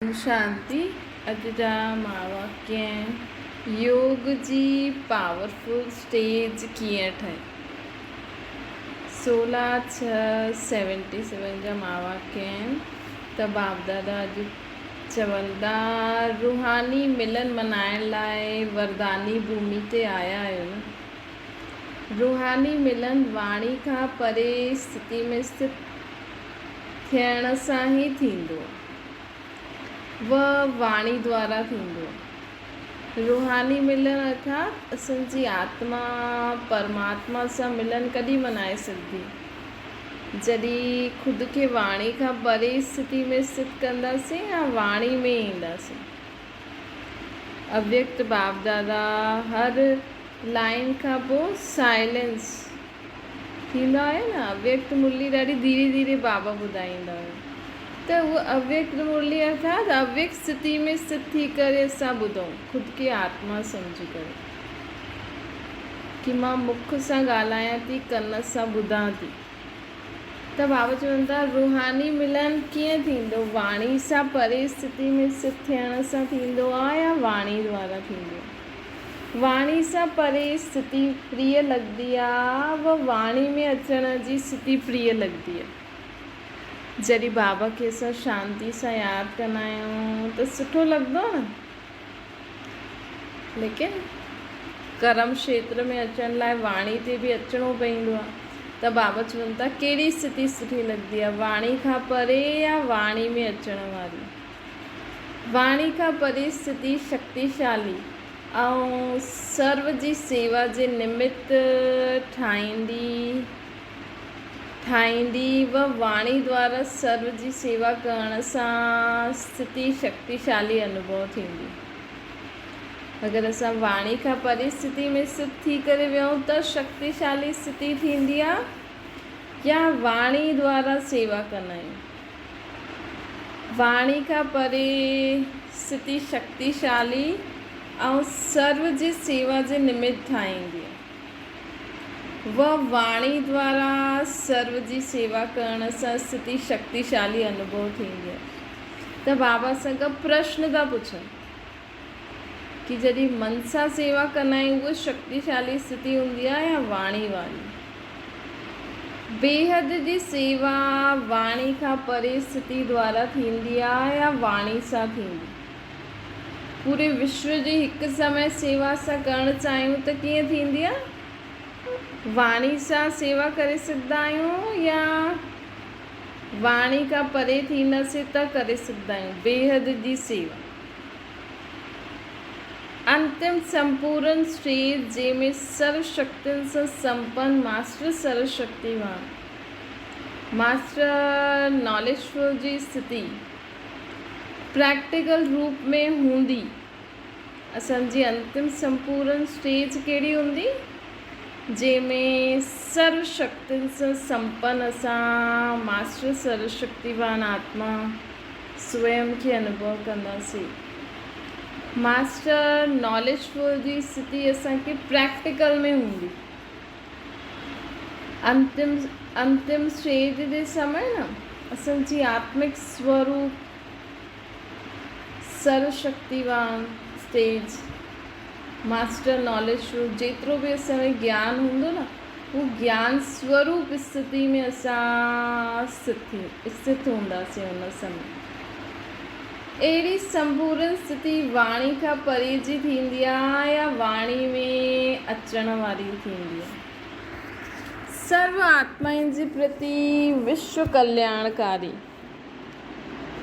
शांति अॼु जा महावाक्य आहिनि। योग जी पावरफुल स्टेज कीअं ठहे। 16/6/77 जा महावाक्य आहिनि। त बाप दादा अॼु चवंदा रूहानी मिलन मल्हाइण लाइ वरदानी भूमि ते आया आहियो न। रूहानी मिलन वाणी खां परे स्थिति में स्थित थियण सां ई थींदो। वह वाणी द्वारा थींदो। रूहानी मिलन अर्थात असांजी आत्मा परमात्मा सां मिलन कॾहिं मनाए सघंदी, जॾहिं ख़ुदि खे वाणी खां परे स्थिति में स्थित कंदासीं या वाणी में ईंदासीं। अव्यक्त बाप दादा हर लाइन खां पोइ साइलेंस थींदो आहे न। अव्यक्त मुरली ॾाढी धीरे धीरे बाबा ॿुधाईंदा हुआ। त उहा अव्यक्त मुरली अर्थात अव्यक्त स्थिति में स्थित थी करे असां ॿुधूं, ख़ुदि खे आत्मा सम्झी करे कि मां मुख सां ॻाल्हायां थी, कन सां ॿुधां थी। त बाबा चवनि था रूहानी मिलन कीअं थींदो। वाणी सां परे स्थिति में स्थित थियण सां थींदो आहे या वाणी द्वारा थींदो। वाणी सां परे स्थिति प्रिय लॻंदी आहे, उहा वाणी में अचण जी स्थिति प्रिय लॻंदी आहे। जॾहिं बाबा खे असां शांती सां यादि कंदा आहियूं त सुठो लॻंदो न। लेकिन कर्म क्षेत्र में अचण लाइ वाणी ते बि अचिणो पवंदो आहे। त बाबा चवनि था कहिड़ी स्थिति सुठी लॻंदी आहे, वाणी खां परे या वाणी में अचण वारी। वाणी खां परे स्थिति शक्तिशाली ऐं सर्व जी सेवा जे निमित्त ठाहींदी व वाणी द्वारा सर्व जी सेवा करण सां स्थिति शक्तिशाली अनुभव थींदी। अगरि असां वाणी खां परे स्थिति में स्थित थी करे वियूं त शक्तिशाली स्थिति थींदी आहे या वाणी द्वारा सेवा कंदा आहियूं। वाणी खां परे स्थिति शक्तिशाली ऐं सर्व जी सेवा जे निमित्त ठाहींदी आहे। वह वाणी द्वारा सर्व जी सेवा करण सां स्थिति शक्तिशाली अनुभव थींदी आहे। त बाबा सां गॾु प्रश्न था पुछनि कि जॾहिं मन सां सेवा कंदा आहियूं उहा शक्तिशाली स्थिति हूंदी आहे या वाणी वारी। बेहद जी सेवा वाणी खां परे स्थिति द्वारा थींदी आहे या वाणी सां थींदी। पूरे विश्व जी हिकु समय सेवा असां करणु चाहियूं त कीअं थींदी आहे। वाणी सां सेवा करे सघंदा आहियूं या वाणी खां परे थींदासीं त करे सघंदा आहियूं। बेहद जी सेवा अंतिम संपूर्ण स्टेज जंहिंमें सर्व शक्तियुनि सां संपन्न मास्टर सर्वशक्तिवान मास्टर नॉलेजफुल जी स्थिति प्रैक्टिकल रूप में हूंदी। असांजी अंतिम संपूर्ण स्टेज कहिड़ी हूंदी, जंहिंमें सर्व शक्तियुनि सां संपन्न असां मास्टर सर्वशक्तिवान आत्मा स्वयं खे अनुभव कंदासीं। मास्टर नॉलेजफुल जी स्थिति असांखे प्रैक्टिकल में हूंदी। अंतिम स्टेज जे समय न असांजी आत्मिक स्वरूप सर्वशक्तिवान स्टेज मास्टर नॉलेजफुल जेतिरो बि असांजो ज्ञान हूंदो न, उहो ज्ञान स्वरूप स्थिति में असां स्थित हूंदासीं उन समय। अहिड़ी संपूर्ण स्थिति वाणी खां परे जी थींदी आहे या वाणी में अचण वारी थींदी आहे। सर्व आत्माउनि जे प्रति विश्व कल्याणकारी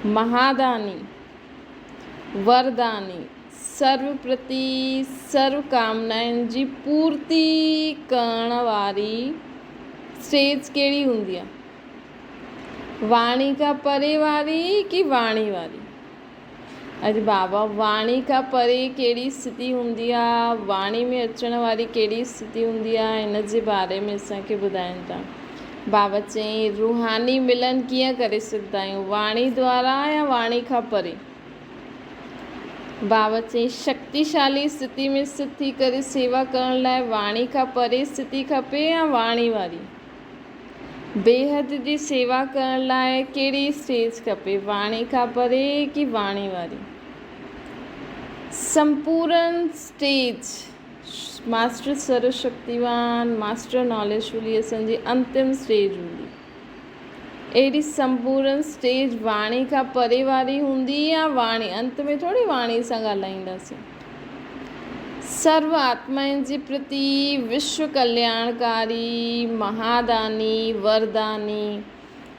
महादानी वरदानी सर्व प्रति सर्व कामनाउनि जी पूर्ति करण वारी स्टेज कहिड़ी हूंदी आहे। वाणी खां परे वारी कि वाणी वारी। अॼु बाबा वाणी खां परे कहिड़ी स्थिति हूंदी आहे, वाणी में अचण वारी कहिड़ी स्थिति हूंदी आहे, इन जे बारे में असांखे ॿुधाइनि था। बाबा चई रूहानी मिलन कीअं करे सघंदा आहियूं, वाणी द्वारा या वाणी खां परे। बाबा चई शक्तिशाली स्थिति में स्थित थी करे सेवा करण लाइ वाणी खां परे स्थिति खपे या वाणी वारी। बेहद जी सेवा करण लाइ कहिड़ी स्टेज खपे, वाणी खां परे की वाणी वारी? संपूर्ण स्टेज मास्टर सर्वशक्तिवान मास्टर नॉलेजफुली असांजी अंतिम स्टेज हूंदी। अहिड़ी संपूर्ण स्टेज वाणी खां परे वारी हूंदी या वाणी अंत में थोरी वाणी सां ॻाल्हाईंदासीं। सर्व आत्माउनि जे प्रति विश्व कल्याणकारी महादानी वरदानी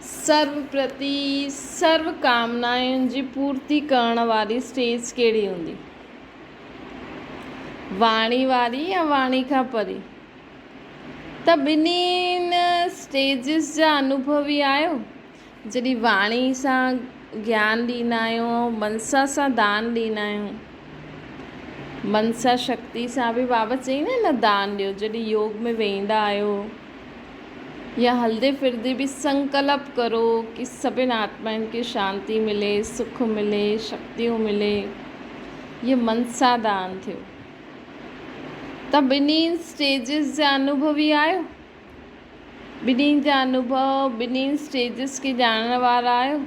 सर्व प्रति सर्व कामनाउनि जी पूर्ति करण वारी स्टेज कहिड़ी हूंदी? वाणी वारी या वाणी खां परे? त ॿिन्हिनि स्टेजिस जा अनुभवी आहियो? जॾहिं वाणी सां ज्ञान ॾींदा आहियूं, मनसा सां दान ॾींदा आहियूं, मनसा शक्ति सां बि बाबा चईं न दान ॾियो। जॾहिं योग में वेहींदा आहियो या हलंदे फिरदे बि संकल्प करो कि सभिनि आत्माउनि खे शांति मिले, सुख मिले, शक्तियूं मिले, ये मनसा दान थियो। त ॿिन्हिनि स्टेजिस जा अनुभवी आहियो? ॿिन्हिनि जा अनुभव, ॿिन्हिनि स्टेजिस खे ॼाणण वारा आहियो?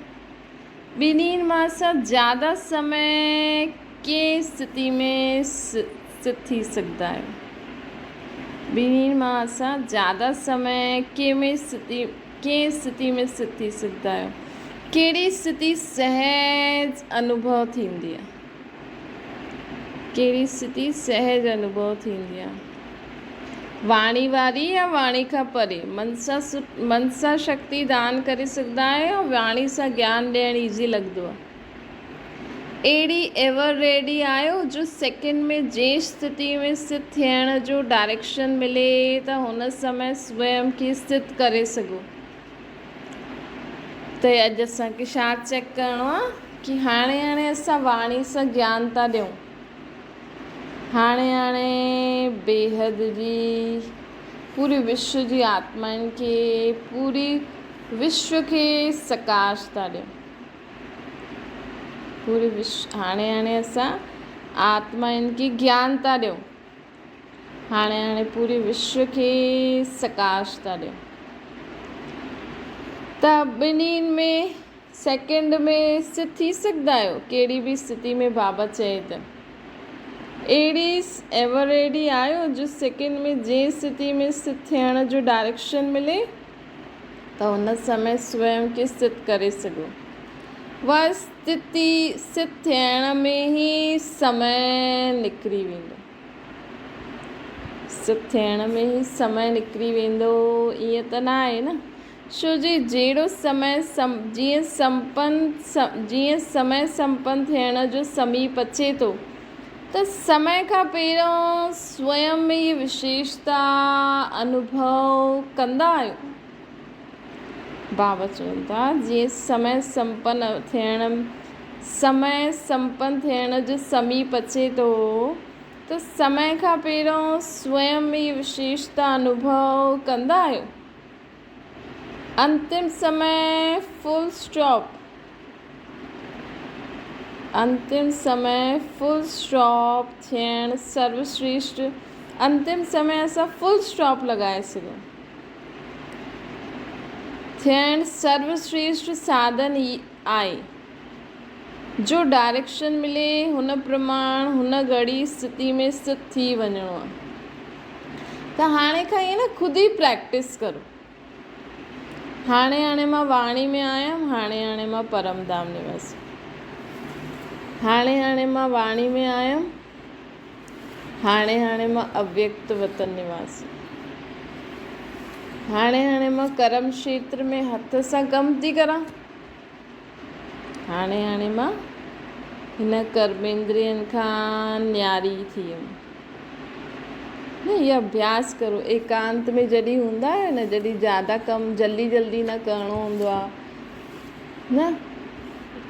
ॿिन्हिनि मां असां ज़्यादा समय कंहिं स्थिति में स्थित थी सघंदा आहियूं? ॿिन्हिनि मां असां ज़्यादा समय कंहिं स्थिति में स्थित थी सघंदा आहियूं? कहिड़ी स्थिति सहज अनुभव थींदी आहे? कहिड़ी स्थिति सहज अनुभव थींदी आहे? वाणी वारी या वाणी खां परे? मनसा शक्ति दान करे सघंदा आहियो, वाणी सां ज्ञान ॾियणु ईज़ी लॻंदो आहे? अहिड़ी एवर रेडी आहियो जो सेकेंड में जंहिं स्थिति में स्थित थियण जो डायरेक्शन मिले त हुन समय स्वयं खे स्थित करे सघो? त अॼु असांखे छा चेक करिणो आहे कि हाणे असां वाणी सां ज्ञान था ॾियूं, हाणे बेहद जी पूरे विश्व जी आत्माउनि खे, पूरी विश्व खे सकाश था ॾियूं। पूरे विश्व हाणे असां आत्माउनि खे ज्ञान था ॾियूं, हाणे पूरे विश्व खे सकाश था ॾियूं। त ॿिन्हिनि में सेकेंड में स्थित थी सघंदा आहियो? कहिड़ी बि स्थिति में बाबा चए त अहिड़ी एवर रेडी आहियो जो सेकेंड में जंहिं स्थिति में स्थित थियण जो डायरेक्शन मिले त हुन समय स्वयं खे स्थित करे सघो? उहा स्थिति स्थित थियण में ई समय निकिरी वेंदो, स्थित थियण में ई समय निकिरी वेंदो ईअं त न आहे न। छो जी जहिड़ो समय जीअं समय संपन्न थियण जो समीप अचे थो त समय खां पहिरियों स्वयं में ये विशेषता अनुभव कंदा आहियो? बाबा चवनि था जीअं समय संपन्न थियण जो समीप अचे थो त समय खां पहिरियों स्वयं में ये विशेषता अनुभव कंदा आहियो? अंतिम समय फुल स्टॉप, अंतिम समय फुल स्टॉप थियण सर्वश्रेष्ठ, अंतिम समय असां फुल स्टॉप लॻाए सघूं थियण सर्वश्रेष्ठ साधन ई आहे। जो डायरेक्शन मिले हुन प्रमाण हुन घड़ी स्थिति में स्थित थी वञिणो आहे। त हाणे खां ईअं न ख़ुदि ई प्रैक्टिस करो। हाणे मां वाणी में आयमि, हाणे मां परमधाम निवासी, हाणे मां वाणी में आयमि, हाणे मां अव्यक्त वतन निवासी, हाणे मां कर्म क्षेत्र में हथ सां कमु थी करां, हाणे मां हिन कर्मेंद्रियनि खां न्यारी थी वियमि। न इहो अभ्यास करो। एकांत में जॾहिं हूंदा आहियो न, जॾहिं ज़्यादा कमु जल्दी न करिणो हूंदो आहे न,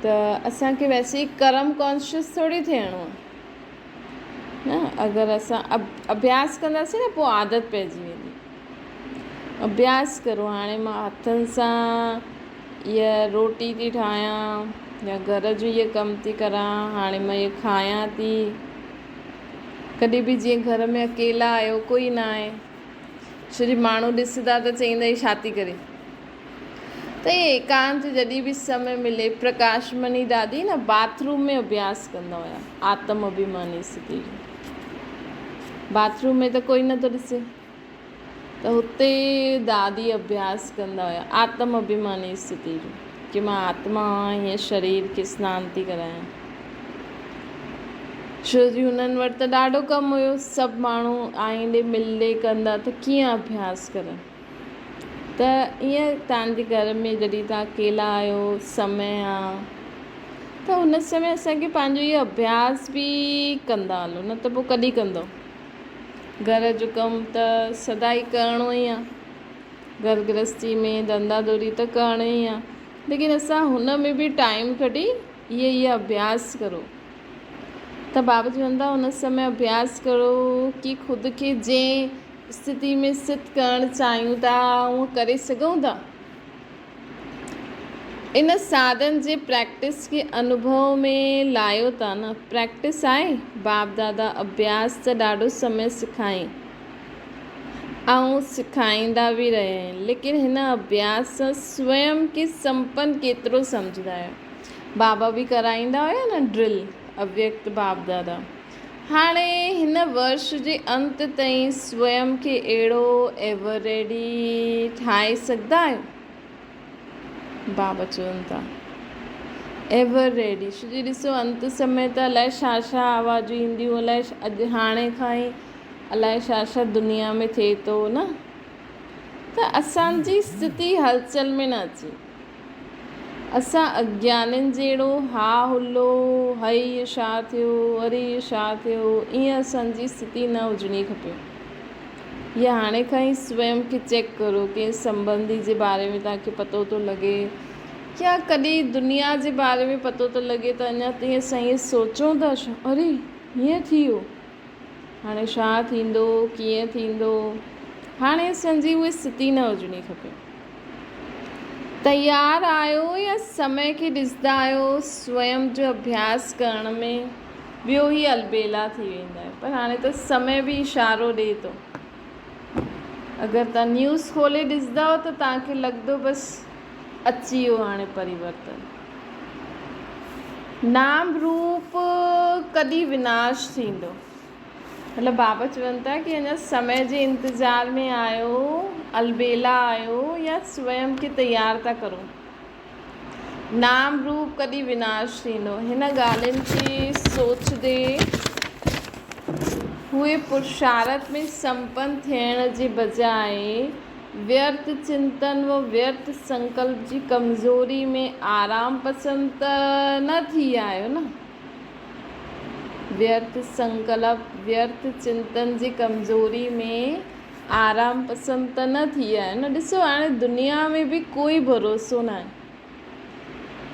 त असांखे वैसे ई कर्म कॉन्शियस थोरी थियणो आहे न। अगरि असां अभ्यास कंदासीं न पोइ आदत पइजी वेंदी। अभ्यास करो। हाणे मां हथनि सां इहा रोटी थी ठाहियां या घर जो इहो कमु थी करां, हाणे मां इहो खायां थी। कॾहिं बि जीअं घर में अकेला आहियो, कोई न आहे, छो जो माण्हू ॾिसंदा त चईंदा ई छा थी करे, त ये एकांत जॾहिं बि समय मिले, प्रकाश मनी दादी न बाथरूम में अभ्यास कंदा हुया आत्म अभिमानी स्थिति जो। बाथरूम में त कोई नथो ॾिसे, त हुते दादी अभ्यास कंदा हुया आत्म अभिमानी स्थिति जो, कि मां आत्मा हीअं शरीर खे सनानु थी करायां। छो जी हुननि वटि त ॾाढो कमु हुयो, सभु माण्हू आईंदे मिलंदे कंदा, त कीअं अभ्यास करनि। त ईअं तव्हांजे घर में जॾहिं तव्हां अकेला आहियो, समय आहे, त हुन समय असांखे पंहिंजो इहो अभ्यास बि कंदा हलो, न त पोइ कॾहिं कंदो। घर जो कमु त सदाई करिणो ई आहे, घर गृहस्थी में धंधा धोरी त करिणो ई आहे, लेकिन असां हुन में बि टाइम कढी इहे अभ्यास करो। त बाबा चवंदा हुन समय अभ्यास करो कि ख़ुदि खे जंहिं स्थिति में स्थित करणु चाहियूं था उहो करे सघूं था। इन साधन जे प्रैक्टिस खे अनुभव में लायो था न, प्रैक्टिस आहे। बाप दादा अभ्यास त ॾाढो समय सिखाई ऐं सिखाईंदा बि रहिया आहिनि, लेकिन हिन अभ्यास सां स्वयं खे संपन्न केतिरो सम्झंदा आहियो। बाबा बि कराईंदा हुया न ड्रिल, अव्यक्त बाप दादा। हाणे हिन वर्ष जे अंत ताईं स्वयं खे अहिड़ो एवर रेडी ठाहे सघंदा आहियो। बाबा चवनि था एवर रेडी, छो जी ॾिसो अंत समय त अलाए छा छा आवाज़ूं ईंदियूं, अलाए अॼु हाणे खां ई अलाए छा छा दुनिया में थिए थो न, त असांजी स्थिति हलचल में न अचे। असां अज्ञानियुनि जहिड़ो हा हुलो, हई इहो छा थियो, अरे इहो छा थियो, ईअं असांजी स्थिति न हुजणी खपे। या हाणे खां ई स्वयं खे चेक करो कि संबंधी जे बारे में तव्हांखे पतो थो लॻे, या कॾहिं दुनिया जे बारे में पतो थो लॻे त अञा तीअं असां इहे सोचूं था छा, अरे हीअं थी वियो, हाणे छा थींदो, कीअं थींदो। हाणे असांजी उहा स्थिति न हुजणी खपे। तयारु आहियो या समय खे ॾिसंदा आहियो स्वयं जो अभ्यास करण में, ॿियो ई अलबेला थी वेंदा आहियो। पर हाणे त समय बि इशारो ॾिए थो। अगरि तव्हां न्यूज़ खोले ॾिसंदा त तव्हांखे लॻंदो बसि अची वियो हाणे परिवर्तन। नाम रूप कॾहिं विनाश थींदो, मतिलबु बाबा चवनि था कि अञा समय जे इंतज़ार में आहियो, अलबेला आहियो, या स्वयं खे तयारु था करो। नाम रूप कॾहिं विनाश थींदो, हिन ॻाल्हियुनि खे सोचदे हुए पुरुषार्थ में संपन्न थियण जे बजाय व्यर्थ चिंतन व व्यर्थ संकल्प जी कमज़ोरी में आराम पसंदि त न थी आहियो न। व्यर्थ संकल्प, व्यर्थ चिंतन जी कमज़ोरी में आराम पसंदि त न थी आहियो न। ॾिसो हाणे दुनिया में बि कोई भरोसो न आहे।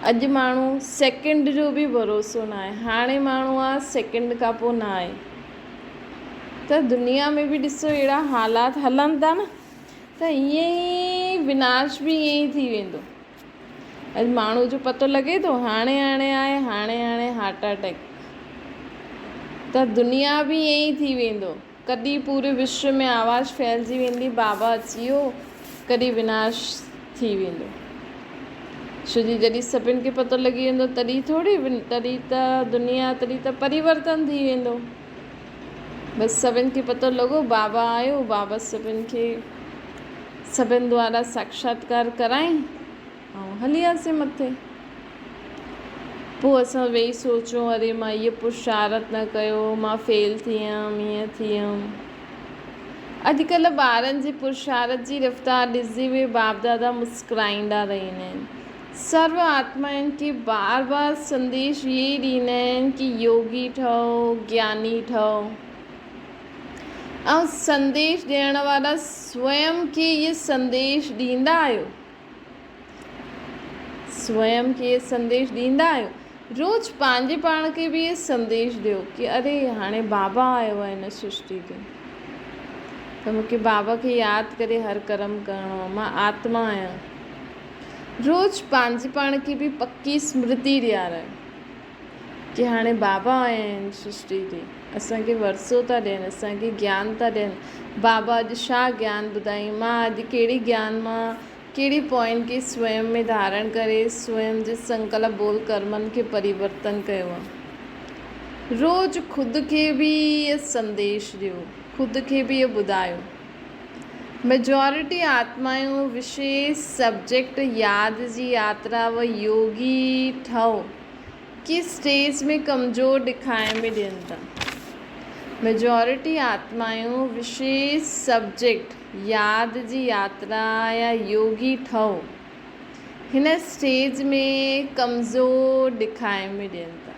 अॼु माण्हू सेकेंड जो बि भरोसो न आहे, हाणे माण्हू आहे सेकेंड खां पोइ न आहे। त दुनिया में बि ॾिसो अहिड़ा हालात हलनि था न, त ईअं ई विनाश बि ईअं ई थी वेंदो। अॼु माण्हू जो पतो लॻे थो हाणे हाणे आहे, हाणे हाणे हार्ट अटैक, त दुनिया बि ईअं ई थी वेंदो। कॾहिं पूरे विश्व में आवाज़ फैलिजी वेंदी बाबा अची वियो, कॾहिं विनाश थी वेंदो। छो जी जॾहिं सभिनि खे पतो लॻी वेंदो तॾहिं तॾहिं त दुनिया, तॾहिं त परिवर्तन थी वेंदो। बसि सभिनि खे पतो लॻो बाबा आयो, बाबा सभिनि द्वारा साक्षात्कार कराई ऐं हली वियासीं मथे। पोइ असां वेही सोचूं अरे मां इहो पुरुषार्थ न कयो, मां फेल थी वियमि, ईअं थी वियमि। अॼुकल्ह ॿारनि जी पुरुषार्थ जी रफ़्तार ॾिसंदे हुए बाप दादा मुस्कुराईंदा रहंदा आहिनि। सर्व आत्माउनि खे बार बार संदेश इहे ॾींदा आहिनि कि योगी ठहो, ज्ञानी ठहो, ऐं संदेश ॾियण वारा स्वयं खे इहे संदेश ॾींदा आहियो। स्वयं खे इहे संदेश ॾींदा आहियो। रोज़ु पंहिंजे पाण खे बि इहे संदेश ॾियो कि अरे हाणे बाबा आयो आहे हिन सृष्टि ते, त मूंखे बाबा खे यादि करे हर कर्म करिणो आहे, मां आत्मा आहियां। रोज़ु पंहिंजे पाण खे बि पकी स्मृति ॾियारायो कि हाणे बाबा आया आहिनि सृष्टि ते, असांखे वरसो था ॾियनि, असांखे ज्ञान था ॾियनि। बाबा अॼु छा ज्ञान ॿुधाई, मां अॼु कहिड़े ज्ञान मां कहिड़ी पॉइंट खे स्वयं में धारण करे स्वयं जे संकल्प बोल कर्मनि खे परिवर्तन कयो आहे। रोज़ु ख़ुदि खे बि इहो संदेश ॾियो, ख़ुदि खे बि इहो ॿुधायो। मेजॉरिटी आत्मायूं विशेष सब्जेक्ट यादि जी यात्रा व योगी ठहो की स्टेज में कमज़ोर ॾेखारे में ॾियनि था। मेजॉरिटी आत्मायूं विशेष सब्जेक्ट यादि जी यात्रा या योगी ठहो हिन स्टेज में कमज़ोर ॾेखारे में ॾियनि था।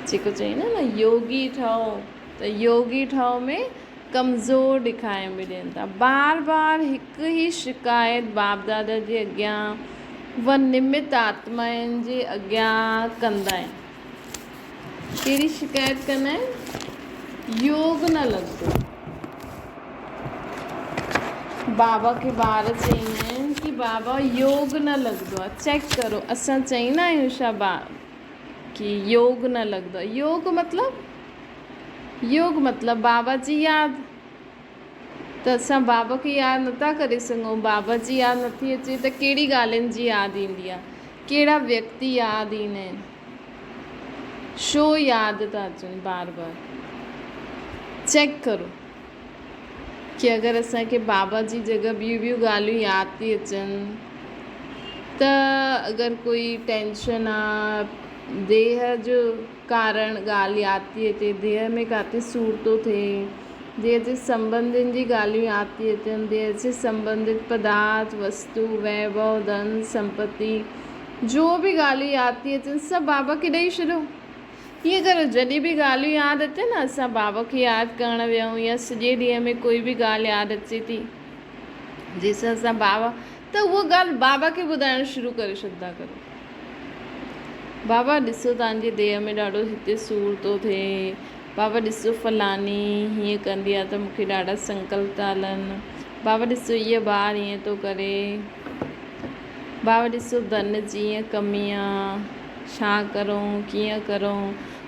जेको चईं न योगी ठहो, त योगी ठहो में कमज़ोर ॾेखारे में ॾियनि था। बार बार हिकु ई शिकायत बाप दादा जे अॻियां व निमित आत्माउनि जे अॻियां कंदा आहिनि। कहिड़ी शिकायत कंदा आहिनि? योग न लॻंदो। बाबा खे ॿार चईंदा आहिनि कि बाबा योग न लॻंदो आहे, चेक करो। असां चईंदा आहियूं छा कि योग न लॻंदो आहे? योग मतिलबु बाबा जी यादि। त असां बाबा खे यादि नथा करे सघूं, बाबा जी यादि नथी अचे त कहिड़ी ॻाल्हियुनि जी यादि ईंदी आहे, कहिड़ा व्यक्ति यादि ईंदा आहिनि, छो यादि था अचनि बार बार? चेक करो कि अगरि असांखे बाबा जी जॻह ॿियूं ॻाल्हियूं यादि थी अचनि त अगरि कोई टेंशन आहे, देह जो कारण ॻाल्हि यादि थी अचे, देह में किथे सूर थो थिए, देह जे संबंधियुनि जी ॻाल्हियूं यादि थी अचनि, देह से संबंधित पदार्थ वस्तु वैभव धन संपत्ति जो बि ॻाल्हियूं यादि थी अचनि सभु बाबा खे ॾेई छॾियो। ईअं करो, जॾहिं बि ॻाल्हियूं यादि अचे न, असां बाबा खे यादि करणु वियूं या सॼे ॾींहं में कोई बि ॻाल्हि यादि अचे थी जंहिंसां असां बाबा, त उहा ॻाल्हि बाबा खे ॿुधाइणु शुरू करे छॾंदा करो। बाबा ॾिसो तव्हांजे देह में ॾाढो हिते सूर थो थिए, बाबा ॾिसो फलानी हीअं कंदी आहे त मूंखे ॾाढा संकल्प था हलनि, बाबा ॾिसो इहा ॿार हीअं थो करे, बाबा ॾिसो धन जी ईअं कमी आहे, छा करूं कीअं करूं।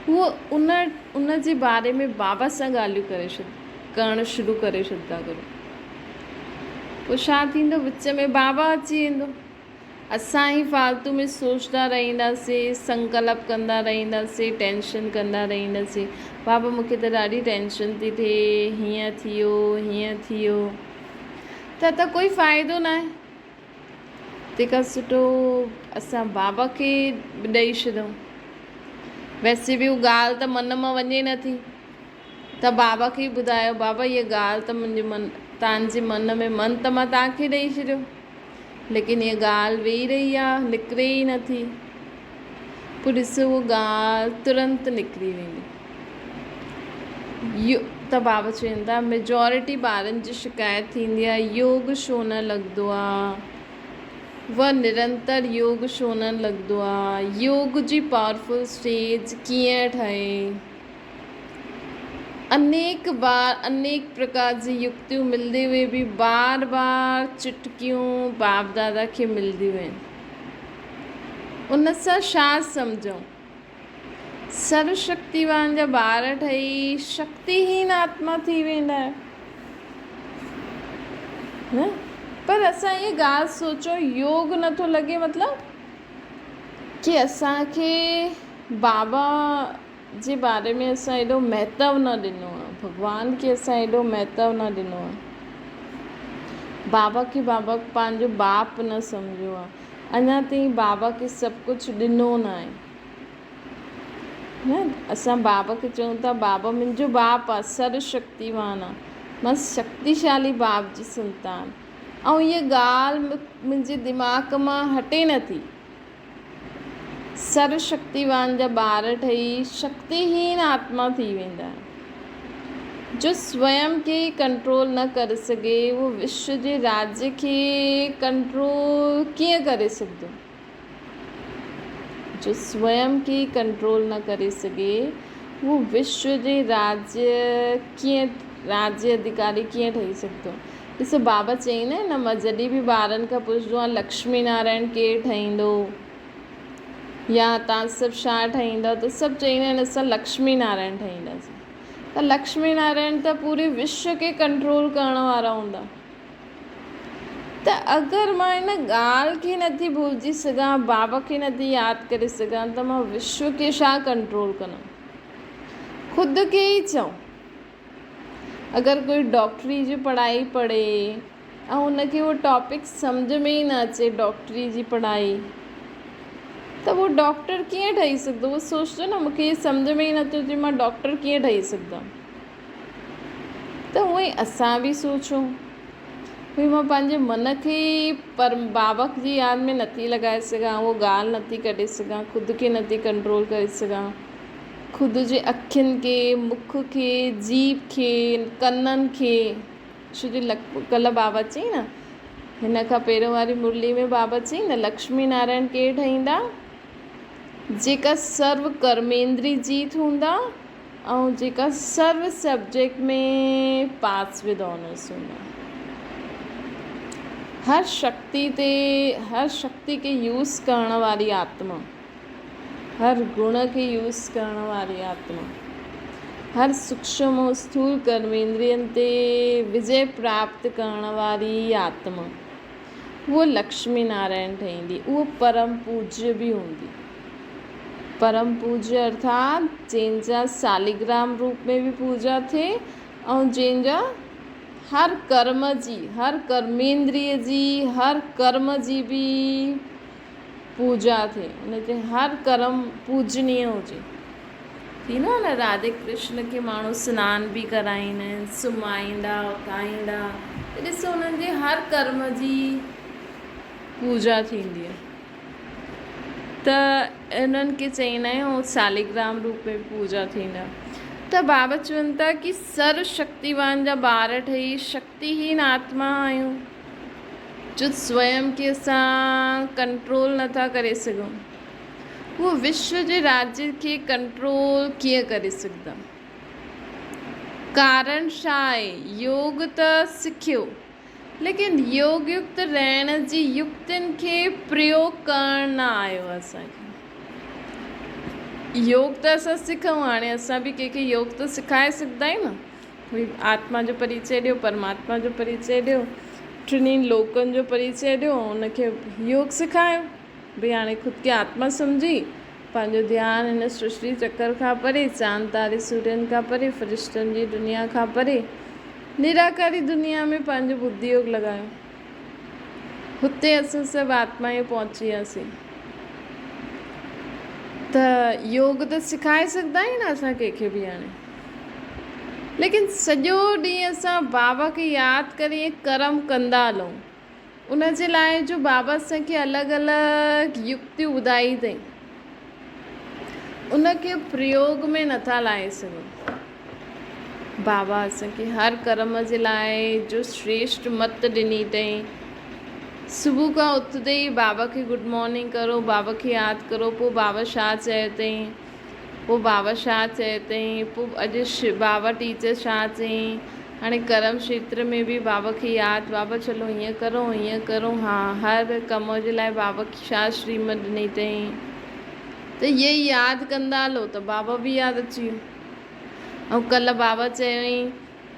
उहो उन जे बारे में बाबा सां ॻाल्हियूं करणु शुरू करे छॾंदा करो। पोइ छा थींदो? विच में बाबा अची वेंदो। असां ई फालतू में सोचंदा रहंदासीं, संकल्प कंदा रहंदासीं, टेंशन कंदा रहंदासीं। बाबा मूंखे त ॾाढी टेंशन थी थिए, हीअं थियो त कोई फ़ाइदो न आहे। तंहिंखां सुठो असां बाबा खे ॾेई छॾूं। वैसे बि उहा ॻाल्हि त मन मां वञे नथी, त बाबा खे ॿुधायो, बाबा इहा ॻाल्हि त मुंहिंजे तव्हांजे मन में त मां तव्हांखे ॾेई छॾियो, लेकिन इहा ॻाल्हि वेही रही आहे, निकिरे ई नथी। पोइ ॾिसो उहा ॻाल्हि तुरंत निकिरी वेंदी। त बाबा चवनि था मेजॉरिटी ॿारनि जी शिकायत थींदी आहे योग छो न लॻंदो आहे, व निरंतर योग छो न लॻंदो आहे, योग जी पावरफुल स्टेज कीअं ठहे। अनेक बार अनेक प्रकार जी युक्तियूं मिलंदे हुए बि बार बार चुटकियूं बाप दादा खे मिलंदियूं आहिनि। उन सां छा सम्झूं? सर्वशक्तिवान जा ॿार ठही शक्तिहीन आत्मा थी वेंदा आहियो न। पर असां इहा ॻाल्हि सोचो, योग नथो लॻे मतिलबु कि असांखे बाबा जे बारे में असां एॾो महत्व न ॾिनो आहे, भॻवान खे असां एॾो महत्व न ॾिनो आहे, बाबा खे बाबा पंहिंजो बाप न सम्झो आहे, अञा ताईं बाबा खे सभु कुझु ॾिनो न आहे न। असां बाबा खे चऊं था बाबा मुंहिंजो बाप आहे, सर्वशक्तिवान आहे, मां शक्तिशाली बाप जी संतान, ऐं इहा ॻाल्हि मुंहिंजे दिमाग़ मां हटे नथी। सर्वशक्तिवान जा ॿार ठही शक्तिहीन आत्मा थी वेंदा आहिनि। जो स्वयं खे कंट्रोल न करे सघे उहो विश्व जे राज्य खे कंट्रोल कीअं करे सघंदो? जो स्वयं खे कंट्रोल न करे सघे उहो विश्व जे राज्य अधिकारी कीअं ठही सघंदो? ॾिसो बाबा चईंदा आहिनि न, मां जॾहिं बि ॿारनि खां पुछंदो आहियां लक्ष्मी नारायण केरु ठाहींदो या तव्हां सभु छा ठाहींदा, त सभु चईंदा आहिनि असां लक्ष्मी नारायण ठाहींदासीं। त लक्ष्मी नारायण त पूरे विश्व खे कंट्रोल करण वारा हूंदा। त अगरि मां हिन ॻाल्हि खे नथी भुलिजी सघां, बाबा खे नथी यादि करे सघां, त मां विश्व खे छा कंट्रोल कंदमि? ख़ुदि खे ई चऊं। अगरि कोई डॉक्टरी जी पढ़ाई पढ़े ऐं हुनखे उहो टॉपिक सम्झ में ई न अचे, डॉक्टरी जी पढ़ाई, त उहो डॉक्टर कीअं ठही सघंदो? उहो सोचंदो न, मूंखे सम्झ में ई नथो अचे, मां डॉक्टर कीअं ठही सघंदमि? त उअं ई असां बि सोचूं भई मां पंहिंजे मन खे पर बाबा जी यादि में नथी लॻाए सघां, उहो ॻाल्हि नथी कढे सघां, ख़ुदि खे नथी कंट्रोल करे सघां, ख़ुदि जे अखियुनि खे, मुख खे, जीभ खे, कननि खे। छो जो कल्ह बाबा चई न, हिन खां पहिरियों वारी मुरली में बाबा चई न, लक्ष्मी नारायण केरु ठहींदा? जेका सर्व कर्मेंद्री जीत हूंदा ऐं जेका सर्व सब्जेक्ट में पास विद ऑनर्स हूंदा। हर शक्ति के यूज़ करण वारी आत्मा, हर गुण खे यूज़ करण वारी आत्मा, हर सूक्ष्म स्थूल कर्मेंद्रियनि ते विजय प्राप्त करण वारी आत्मा, उहो लक्ष्मी नारायण ठहींदी। उहो परम पूज्य बि हूंदी। परम पूज्य अर्थात जंहिंजा सालिग्राम रूप में बि पूजा थिए ऐं जंहिंजा हर कर्म जी, हर कर्मेंद्रिय जी, हर कर्म जी बि पूजा थिए, उनते हर कर्म पूजनीय हुजे। थींदो आहे न, राधे कृष्ण खे माण्हू सनानु बि कराईंदा आहिनि, सुम्हारींदा, उथाईंदा, त ॾिसो उन्हनि जे हर कर्म जी पूजा थींदी आहे। त इन्हनि खे चईंदा आहियूं सालिग्राम रूप में पूजा थींदा। त बाबा चवनि था कि सर्व शक्तिवान जा ॿार ठही शक्तिहीन आत्मा आहियूं, जो स्वयं खे असां कंट्रोल नथा करे सघूं। उहो विश्व जे राज्य खे कंट्रोल कीअं करे सघंदा? कारण छा आहे? योग त सिखियो, लेकिन योग युक्त रहण जी युक्तियुनि खे प्रयोग करणु न आयो असांखे। योग त असां सिखूं, हाणे असां बि कंहिंखे योग त सिखाए सघंदा आहियूं न। भई आत्मा जो परिचय ॾियो, परमात्मा जो परिचय ॾियो, टिनी लोकनि जो परिचय ॾियो, उनखे योग सिखायो। भई हाणे ख़ुदि खे आत्मा सम्झी पंहिंजो ध्यानु हिन सृष्टि चक्कर खां परे, चांद तारे सूर्यनि खां परे, फ़रिश्तनि जी दुनिया खां परे, निराकारी दुनिया में पंहिंजो बुद्धि योग लॻायो। हुते असां सभु आत्मायूं पहुची वियासीं। त योग त सिखाए सघंदा आहियूं न असां कंहिंखे बि हाणे, लेकिन सॼो ॾींहुं असां बाबा खे यादि करे कर्म कंदा हलूं। उन जे लाइ जो बाबा असांखे अलॻि अलॻि युक्तियूं ॿुधाई अथई, उनखे प्रयोग में नथा लाए सघूं। बाबा असांखे हर कर्म जे लाइ जो श्रेष्ठ मत ॾिनी अथई। सुबुह खां उथंदे ई बाबा खे गुड मॉर्निंग करो, बाबा खे यादि करो, पोइ बाबा छा चयो अथई, पोइ बाबा छा चयो अथई, पोइ अॼु बाबा टीचर छा चयईं। हाणे कर्म क्षेत्र में बि बाबा खे यादि, बाबा चलो हीअं करो, हा, हर कम जे लाइ बाबा छा श्रीमत ॾिनी अथई, त इहे यादि कंदा हलो त बाबा बि यादि अची वियो। ऐं कल्ह बाबा चयईं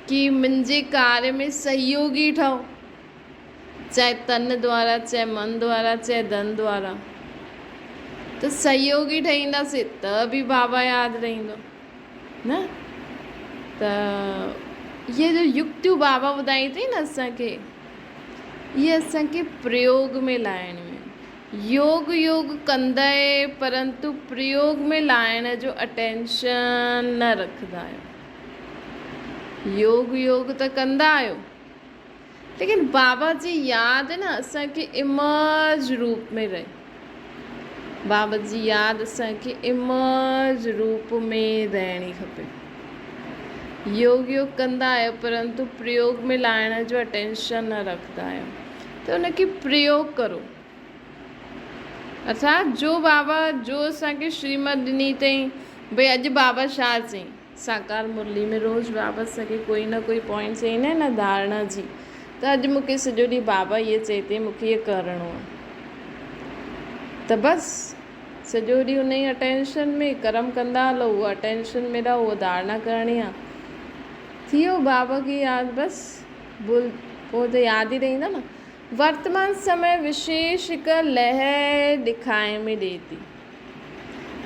कि मुंहिंजे कार्य में सहयोगी ठहो, चाहे तन द्वारा, चाहे मन द्वारा, चाहे धन द्वारा। त सहयोगी ठहींदासीं त बि बाबा यादि रहंदो न। त इहे जो युक्तियूं बाबा ॿुधाई अथई न असांखे, इहे असांखे प्रयोग में लाइणियूं आहिनि। योग कंदे परंतु प्रयोग में लाइण जो अटेंशन न रखंदा आहियो। योग त कंदा आहियो, लेकिन बाबा जी यादि न असांखे इमर्ज रूप में रहे। बाबा जी यादि असांखे इमर्ज रूप में रहणी खपे। योग कंदा आहियो परंतु प्रयोग में लाइण जो अटेंशन न रखंदा आहियो, त उनखे प्रयोग करो। अर्थात जो बाबा जो असांखे श्रीमत ॾिनी अथई, भई अॼु बाबा छा चईं, साकार मुरली में रोज़ु बाबा असांखे कोई न कोई पॉइंट चईंदा आहिनि न धारणा जी, त अॼु मूंखे सॼो ॾींहुं बाबा इहे चए थी, मूंखे इहो करिणो आहे, त बसि सॼो ॾींहुं उन ई अटेंशन में कर्म कंदा हलो, उहा अटेंशन में रहो, उहा धारणा करणी आहे। थी वियो बाबा खे यादि, बसि पोइ त यादि ई रहंदा न। वर्तमान समय विशेष हिकु लहर ॾेखारे में ॾिए थी।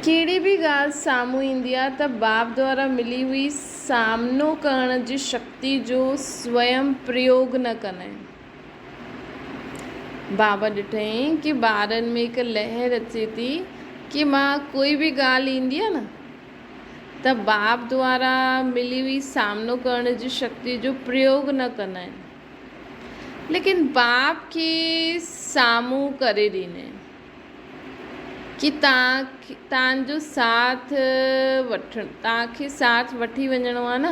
कहिड़ी बि ॻाल्हि साम्हूं ईंदी आहे त बाप द्वारा मिली हुई सामनो करण जी शक्ति जो स्वयं प्रयोग न कंदा आहिनि। बाबा ॾिठईं कि ॿारनि में हिकु लहर अचे थी कि मां कोई बि ॻाल्हि ईंदी आहे न त बाप द्वारा मिली हुई सामनो करण जी शक्ति जो प्रयोग न कंदा आहिनि, लेकिन बाप खे साम्हूं करे ॾींदा आहिनि कि तव्हांजो साथ तव्हांखे साथ वठी वञिणो आहे न।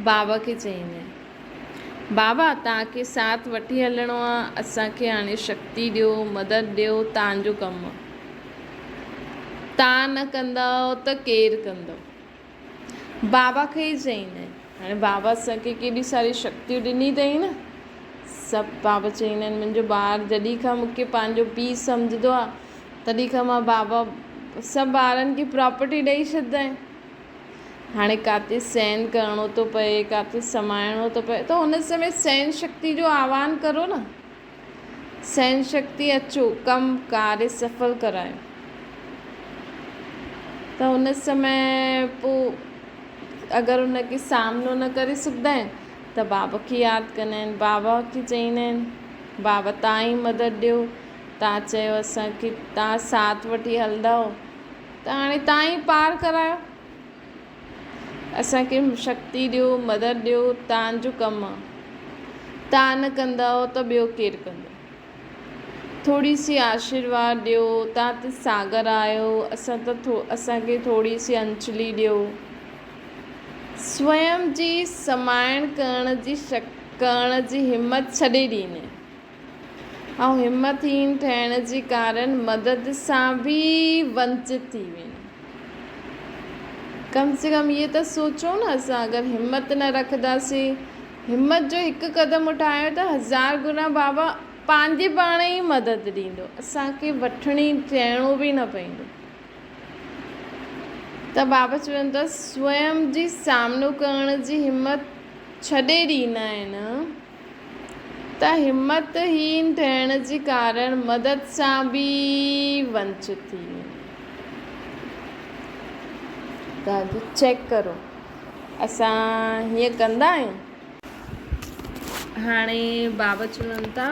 बाबा खे चईंदा आहिनि बाबा तव्हांखे साथ वठी हलिणो आहे, असांखे हाणे शक्ति ॾियो, मदद ॾियो, तव्हांजो कमु आहे। तव्हां न कंदव त केरु कंदव? बाबा खे ई चईंदा आहिनि। हाणे बाबा असांखे केॾी सारी शक्तियूं ॾिनी अथई न। सभु बाबा चईंदा आहिनि मुंहिंजो ॿारु जॾहिं खां मूंखे पंहिंजो पीउ सम्झंदो आहे तॾहिं खां मां बाबा सभु ॿारनि खे प्रॉपर्टी ॾेई छॾंदा आहिनि। हाणे काथे सहन करिणो थो पए, काथे समाइणो थो पए, त हुन समय सहन शक्ति जो आह्वान करो न। सहन शक्ति अचो, कमु कार्य सफल करायो। त हुन समय पोइ अगरि हुनखे सामनो न करे सघंदा आहिनि त बाबा खे यादि कंदा आहिनि। बाबा खे चईंदा आहिनि बाबा तव्हां ई मदद ॾियो, तव्हां चयो असांखे तव्हां साथ वठी हलंदव त हाणे तव्हां ई पार करायो, असांखे शक्ति ॾियो, मदद ॾियो, तव्हांजो कमु आहे। तव्हां न कंदव त ॿियो केरु कंदो? थोरी सी आशीर्वाद ॾियो, तव्हां त सागर आहियो, असांखे थोरी सी अंजलि ॾियो। स्वयं जी समाइण करण जी हिम्मत छॾे ॾींदा आहिनि ऐं हिम्मतहीन ठहिण जे कारण मदद सां बि वंचित थी वेंदा। कम से कम इहे त सोचो न, असां अगरि हिम्मत न रखंदासीं, हिम्मत जो हिकु क़दम उठायो त 1000 गुना बाबा पंहिंजे पाण ई मदद ॾींदो, असांखे वठणी चइणो बि न पवंदो। त बाबा चवनि था स्वयं जी सामनो करण जी हिम्मत छॾे ॾींदा आहिनि त हिम्मतहीन ठहिण जे कारण मदद सां बि वंचित थी वेंदा। त चेक करो असां हीअं कंदा आहियूं। हाणे बाबा चवनि था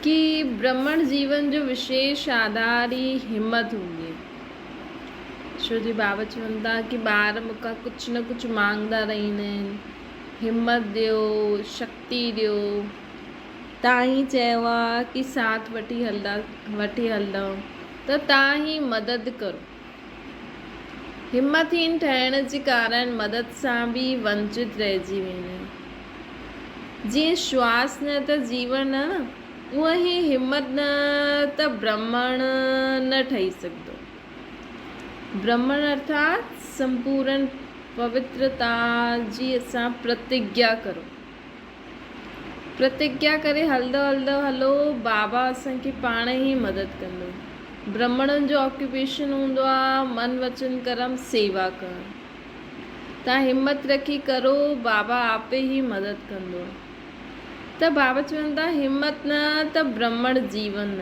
कि ब्रह्मण जीवन जो विशेष आधार ई हिम्मत हूंदी आहे। छो जी बाबा चवनि था कि ॿार मूंखां कुझु न कुझु मांगंदा रहंदा आहिनि, हिम्मत ॾियो, शक्ति ॾियो। तव्हां ई चयो आहे कि साथ वठी हलंदव त तव्हां ई मदद करो। हिम्मतहीन ठहिण जे कारण मदद सां बि वंचित रहिजी वेंदा आहिनि। जीअं श्वास न त जीवन न, उअं ई हिम्मत न त ब्रह्मण न ठही सघंदो। ब्रह्मण अर्थात संपूर्ण पवित्रता जी असां प्रतिज्ञा करो। प्रतिज्ञा करे हलो बाबा असांखे पाण ई मदद कंदो। ब्रह्मणनि जो ऑक्यूपेशन हूंदो आहे मन वचन कर्म सेवा करणु। तव्हां हिम्मत रखी करो, बाबा आपे ई मदद कंदो। त बाबा चवनि था हिम्मत न त ब्रह्मण जीवन न।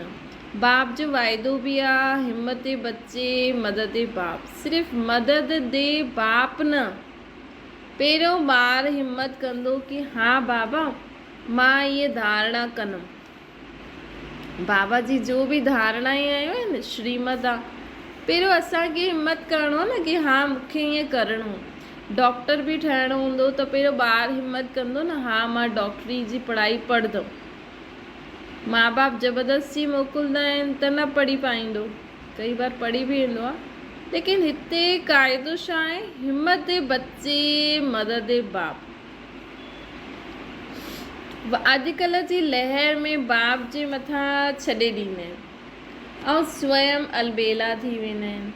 बाप जो वाइदो बि आहे हिम्मत बच्चे मदद बाप। सिर्फ़ु मदद दे बाप न, पहिरियों ॿार हिम्मत कंदो कि हा बाबा मां इहे धारणा कंदुमि। बाबा जी जो बि धारणाएं आयूं आहिनि श्रीमद आहे, पहिरियों असांखे हिम्मत करिणो आहे न कि हा मूंखे ईअं करिणो। डॉक्टर बि ठहिणो हूंदो त पहिरियों ॿारु हिम्मत कंदो न, हा मां डॉक्टरी जी पढ़ाई पढ़ंदुमि। माउ बाप ज़बरदस्ती मोकिलींदा आहिनि त न पढ़ी पाईंदो, कई बार पढ़ी बि वेंदो आहे, लेकिन हिते क़ाइदो छा आहे? हिम्मत बच्चे मदद बाप। अॼुकल्ह जी लहर में बाप जे मथां छॾे ॾींदा आहिनि ऐं स्वयं अलबेला थी वेंदा आहिनि।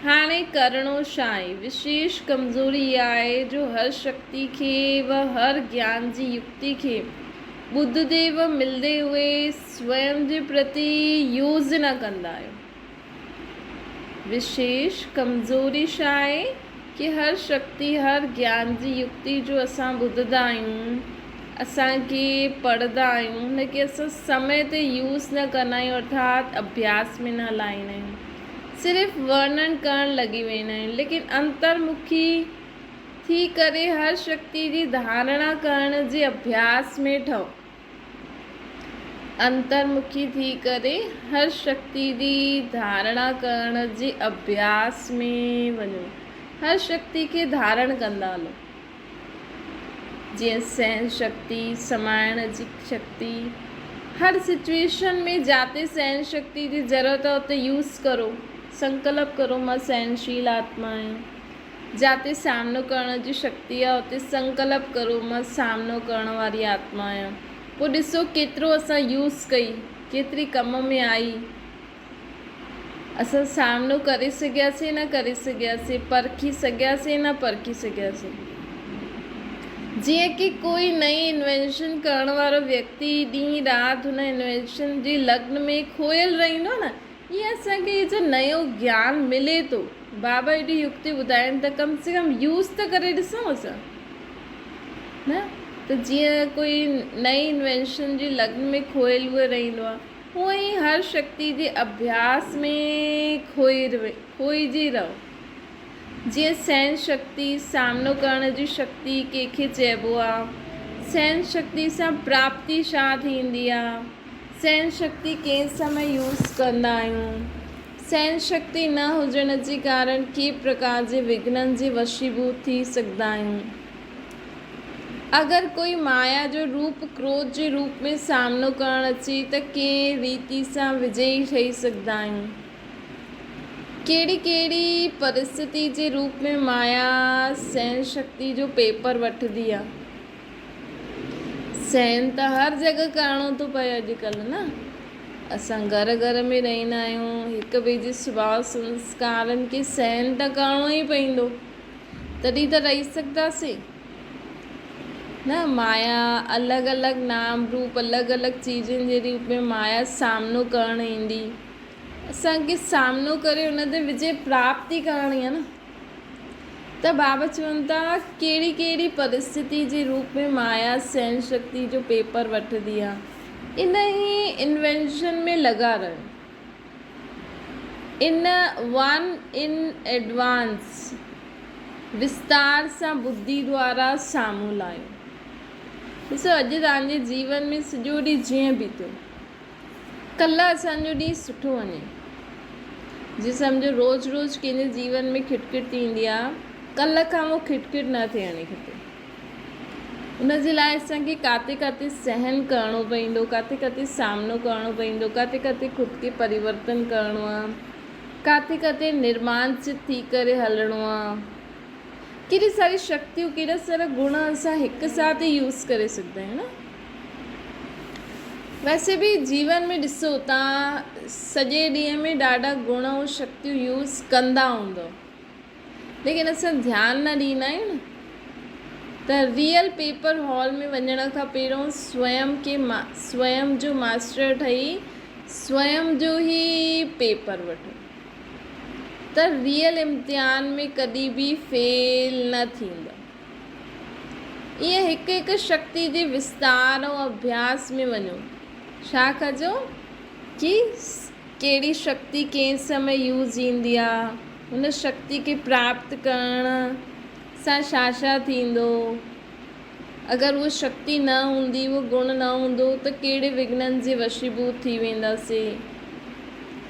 हाणे करिणो छा आहे? विशेष कमज़ोरी इहा आहे जो हर शक्ति खे व हर ज्ञान जी युक्ति खे ॿुधदे व मिलंदे हुए स्वयं जे प्रति यूज़ न कंदा आहियो। विशेष कमज़ोरी छा आहे कि हर शक्ति हर ज्ञान जी युक्ति जो असां ॿुधंदा आहियूं असांखे पढ़ंदा आहियूं हुनखे असां समय ते यूज़ न कंदा आहियूं, अर्थात अभ्यास में न लाईंदा आहियूं, सिर्फ़ु वर्णन करणु लॻी वेंदा आहियूं। लेकिन अंतर्मुखी थी करे हर शक्ति जी धारणा करण जे अभ्यास में ठहो। अंतर्मुखी थी करे हर शक्ति जी धारणा करण जे अभ्यास में वञो, हर शक्ति खे धारण कंदा हलो। जीअं सहन शक्ति, समाइण जी शक्ति, हर सिचुएशन में जाते सहन शक्ति जी ज़रूरत आहे उते यूज़ करो, संकल्प करो मां सहनशील आत्मा आहियां। जाते सामनो करण जी शक्ति आहे उते संकल्प करो मां सामनो करण वारी आत्मा आहियां। पोइ ॾिसो केतिरो असां यूज़ कई, केतिरी कम में आई, असां सामनो करे सघियासीं न करे सघियासीं, परखी सघियासीं न परखी सघियासीं। जीअं कि कोई नई इन्वेंशन करण वारो व्यक्ति ॾींहुं राति हुन इन्वेंशन जी लग्न में खोयल रहंदो न, ईअं असांखे जो नयो ज्ञान मिले थो, बाबा एॾी युक्ति ॿुधाइनि त कम से कम यूज़ त करे ॾिसूं असां न। त जीअं कोई नई इन्वेंशन जी लग्न में खोयल हुए रहंदो आहे, हूअं ई हर शक्ति जे अभ्यास में खोइजी रहो। जीअं सहन शक्ति, सामनो करण जी शक्ति कंहिंखे चइबो आहे, सहन शक्ति सां प्राप्ति छा थींदी आहे, सहन शक्ति कंहिं समय यूज़ कंदा आहियूं, सहन शक्ति न हुजण जे कारण के प्रकार जे विघ्ननि जे वशीभूत थी सघंदा आहियूं। अगरि कोई माया जो रूप क्रोध जे रूप में सामनो करणु अचे त कंहिं रीति सां विजयी ठही सघंदा आहियूं। कहिड़ी कहिड़ी परिस्थिति जे रूप में माया सहन शक्ति जो पेपर वठंदी आहे। सहन त हर जॻह करिणो थो पए अॼुकल्ह न। असां घर घर में रहंदा आहियूं, हिक ॿिए जे सुभाउ संस्कारनि खे सहन त करिणो ई पवंदो, तॾहिं त रही सघंदासीं न। माया अलॻि अलॻि नाम रूप, अलॻि अलॻि चीज़ुनि जे रूप में माया सामनो करणु ईंदी, असांखे सामनो करे हुन ते विजय प्राप्ति करणी आहे न। त बाबा चवनि था कहिड़ी कहिड़ी परिस्थिति जे रूप में माया सहन शक्ति जो पेपर वठंदी आहे, इन ई इन्वेंशन में लॻा रहो, इन एडवांस विस्तार सां बुद्धि द्वारा साम्हूं लाहियो। ॾिसो अॼु तव्हांजे जीवन में सॼो ॾींहुं जीअं बीतो, कल्ह असांजो ॾींहुं सुठो वञे, जीअं सम्झो रोज़ु रोज़ु कंहिंजे जीवन में खिटखिट थींदी आहे, कल्ह खां उहो खिटखिट न थियणी खपे। उनजे लाइ असांखे काथे काथे सहन करिणो पवंदो, काथे काथे सामनो करिणो पवंदो, काथे काथे ख़ुदि खे परिवर्तन करिणो आहे, काथे काथे निर्माणचित थी करे हलणो आहे। केॾी सारी शक्तियूं, केॾा सारा गुण असां हिकु साथ ई यूज़ करे सघंदा आहियूं न। वैसे भी जीवन में ॾिसो तव्हां सॼे ॾींहं में ॾाढा गुण ऐं शक्तियूं यूज़ कंदा हूंदव, लेकिन असां ध्यानु न ॾींदा आहियूं न। त रियल पेपर हॉल में वञण खां पहिरियों स्वयं जो मास्टर ठही स्वयं जो ई पेपर वठो, त रियल इम्तिहान में कॾहिं बि फेल न थींदा। ईअं हिकु हिकु शक्ति जे विस्तार ऐं अभ्यास में वञो। छा कजो कि कहिड़ी शक्ति कंहिं समय यूज़ ईंदी आहे, हुन शक्ति खे प्राप्त करण सां छा छा थींदो। अगरि उहा शक्ति न हूंदी, उहो गुण न हूंदो त कहिड़े विघ्ननि जे वशीभूत थी वेंदासीं,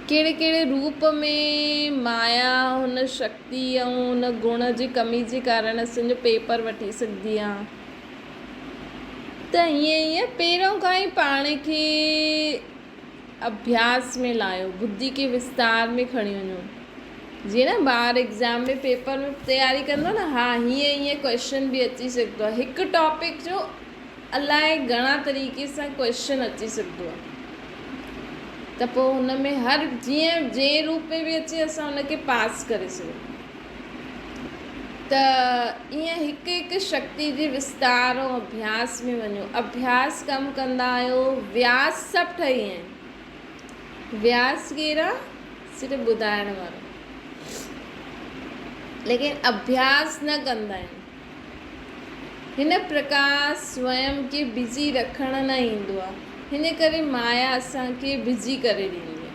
कहिड़े कहिड़े रूप में माया हुन शक्ति ऐं हुन गुण जी कमी जे कारण असांजो पेपर वठी सघंदी आहे। त ईअं पहिरों खां ई पाण खे अभ्यास में लायो, बुद्धि के विस्तार में खणी वञो। जीअं न ॿार एग्ज़ाम में पेपर में तयारी कंदो न, हा हीअं क्वेश्चन बि अची सघंदो आहे, हिकु टॉपिक जो अलाए घणा तरीक़े सां क्वेश्चन अची सघंदो आहे। त पोइ हुन में हर जीअं जंहिं रूप में बि अचे असां हुनखे पास करे सघूं। त ईअं हिकु हिकु शक्ति जे विस्तार ऐं अभ्यास में वञो। अभ्यास कमु कंदा आहियो, व्यास सभु ठही आहिनि। व्यास कहिड़ा सिर्फ़ु ॿुधाइण वारो, लेकिन अभ्यास न कंदा आहिनि। हिन प्रकार स्वयं खे बिज़ी रखणु न ईंदो आहे, हिन करे माया असांखे बिज़ी करे ॾींदी आहे।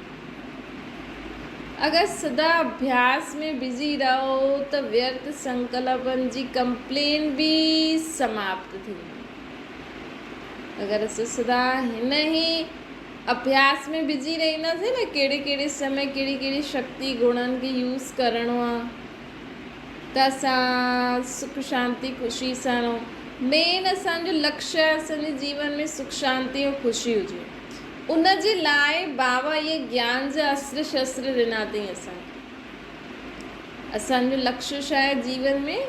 अगरि सदा अभ्यास में बिज़ी रहो त व्यर्थ संकल्पनि जी कंप्लेन बि समाप्त थींदी। अगरि असां सदा हिन ई अभ्यास में बिज़ी रहंदासीं न, कहिड़े कहिड़े समय कहिड़ी कहिड़ी शक्ति गुणनि खे यूज़ करिणो आहे, त असां सुख शांति ख़ुशी सां रहूं। मेन असांजो लक्ष्य आहे असांजे जीवन में सुख शांति ऐं ख़ुशी हुजे। उन जे लाइ बाबा इहे ज्ञान जा अस्त्र शस्त्र ॾिना अथई असांखे। असांजो लक्ष्य छा आहे जीवन में?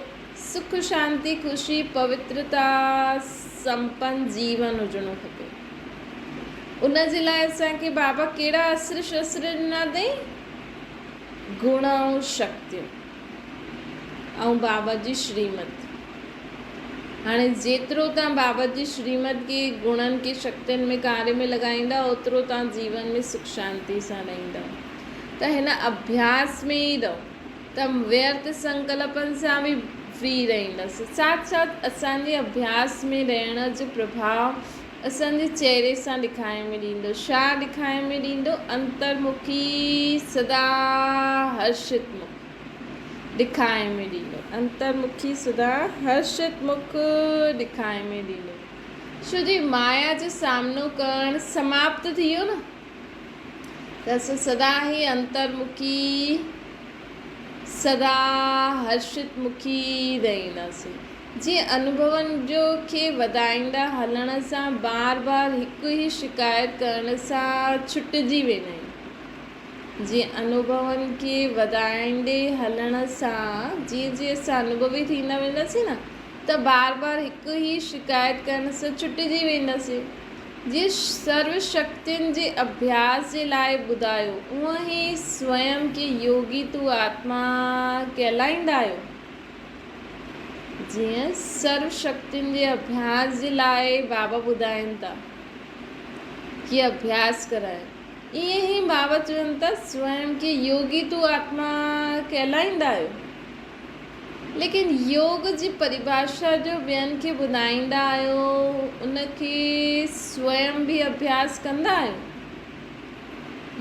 सुख शांति ख़ुशी पवित्रता संपन्न जीवन हुजणो खपे। उन जे लाइ असांखे बाबा कहिड़ा अस्त्र शस्त्र ॾिना अथई? गुण ऐं शक्तियूं ऐं बाबा जी श्रीमत। हाणे जेतिरो तव्हां बाबा जी श्रीमत खे गुणनि खे शक्तियुनि में कार्य में लॻाईंदा, ओतिरो तव्हां जीवन में सुख शांति सां रहंदा। त हिन अभ्यास में ई रहो, त व्यर्थ संकल्पनि सां बि फ्री रहंदसि। साथ साथ असांजे अभ्यास में रहण जो प्रभाव असांजे चेहरे सां ॾेखारे में ॾींदो। छा ॾेखारे में ॾींदो? अंतर्मुखी सदा हर्षित मुख ॾेखारे में ॾींदो। अंतर्मुखी सदा हर्षित मुख ॾेखारे में ॾींदो। छो जी माया जो सामनो करणु समाप्त थी वियो न, त असां सदा ई अंतर्मुखी सदा हर्षित मुखी रहंदासीं। जीअं अनुभवनि जो खे वधाईंदा हलण सां बार बार हिकु ई शिकायत करण सां छुटिजी वेंदा आहियूं। जीअं अनुभवनि खे वधाईंदे हलण सां जीअं जीअं असां अनुभवी थींदा वेंदासीं न, त बार बार हिकु ई शिकायत करण सां छुटिजी वेंदासीं। जीअं सर्व शक्तियुनि जे अभ्यास जे लाइ ॿुधायो, उअं ई स्वयं खे योगी तू आत्मा कहलाईंदा आहियो। जीअं सर्व शक्तियुनि जे अभ्यास जे लाइ बाबा ॿुधाइनि था कि अभ्यास कराए, ईअं ई बाबा चवनि था स्वयं खे योगी तू आत्मा कहलाईंदा आहियो। लेकिन योग जी परिभाषा जो ॿियनि खे ॿुधाईंदा आहियो, उनखे स्वयं बि अभ्यास कंदा आहियो।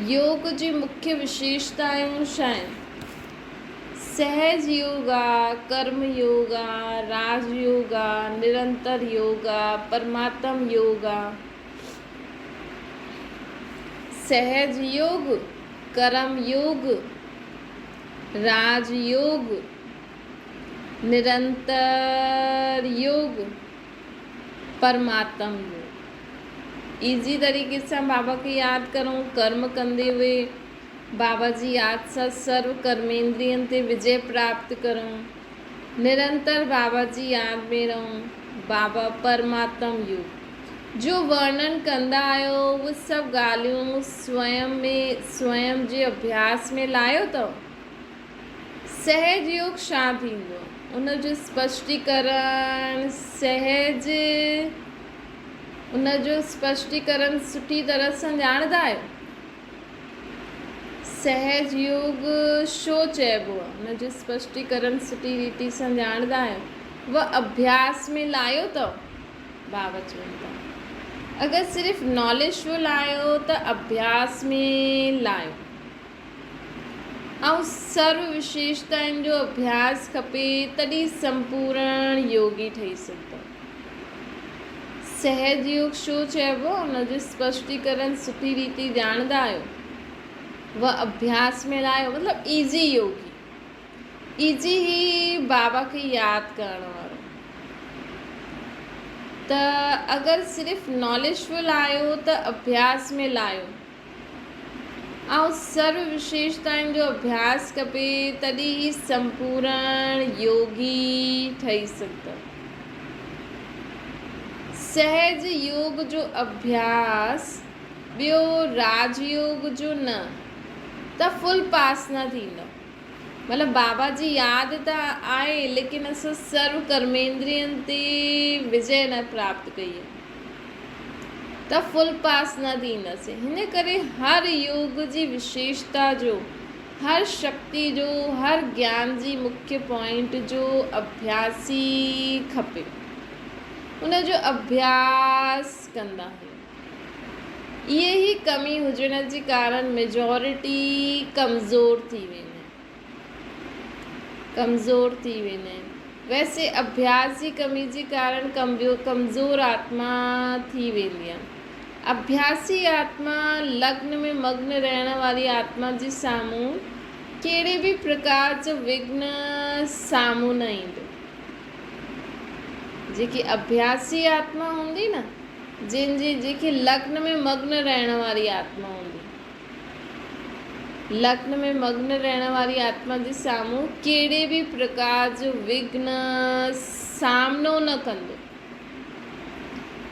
योग जी मुख्य विशेषताऊं छा आहिनि? सहज योगा, कर्म योगा, राज योगा, निरंतर योगा, परमात्म योगा। सहज योग, कर्म योग, राज योग, निरंतर योग, परमात्म योग। इजी तरीके से बाबा के याद करूँ। कर्म कंदे हुए बाबा जी याद सां सर्व कर्मेंद्रियन ते विजय प्राप्त करूँ। निरंतर बाबा जी याद में रहूँ। बाबा परमात्म योग जो वर्णन कंदा आहियो, उहे सभु ॻाल्हियूं स्वयं जे अभ्यास में लायो अथव। सहज योग छा थींदो? उनजो स्पष्टीकरण सुठी तरह सां ॼाणंदा आहियो। सहज योग छो चइबो आहे? उनजो स्पष्टीकरण सुठी रीति सां ॼाणंदा आहियो। वह अभ्यास में लायो अथव। बाबा चवनि था अगरि सिर्फ़ु नॉलेज वो लायो त अभ्यास में लायो, ऐं सर्व विशेषताउनि जो अभ्यास खपे, तॾहिं संपूर्ण योगी ठही सघंदो। सहज योग छो चइबो? उनजो स्पष्टीकरण सुठी रीति ॼाणंदा आहियो। वह अभ्यास में लायो मतलब इजी योगी। इजी ही बाबा खे यादि करण वारो। त अगरि सिर्फ़ु नॉलेजफुल आहियो त अभ्यास में लायो, ऐं सर्व विशेषताउनि जो अभ्यास खपे, तॾहिं ही संपूर्ण योगी ठही सघंदो। सहज योग जो अभ्यास ॿियो राजयोग जो न, त फुल पास न थींदो। मतिलबु बाबा जी यादि त आहे, लेकिन असां सर्व कर्मेंद्रियनि ते विजय न प्राप्त कई आहे, त फुल पास न थींदासीं। हिन करे हर योग जी विशेषता जो, हर शक्ति जो, हर ज्ञान जी मुख्य पॉइंट जो अभ्यासी खपे। उनजो अभ्यास कंदा आहियूं। इहे ई कमी हुजण जे कारण मेजॉरिटी कमज़ोर थी वेंदा आहिनि। वैसे अभ्यास जी कमी जे कारण कमज़ोर आत्मा थी वेंदी आहे। अभ्यासी आत्मा लग्न में मग्न रहण वारी आत्मा जे साम्हूं कहिड़े बि प्रकार जो विघ्न साम्हूं न ईंदो। जेकी अभ्यासी आत्मा हूंदी न, जेके लग्न में मग्न रहण वारी आत्मा हूंदी, लग्न में मग्न रहण वारी आत्मा जे साम्हूं कहिड़े बि प्रकार जो विघ्न सामनो न कंदो।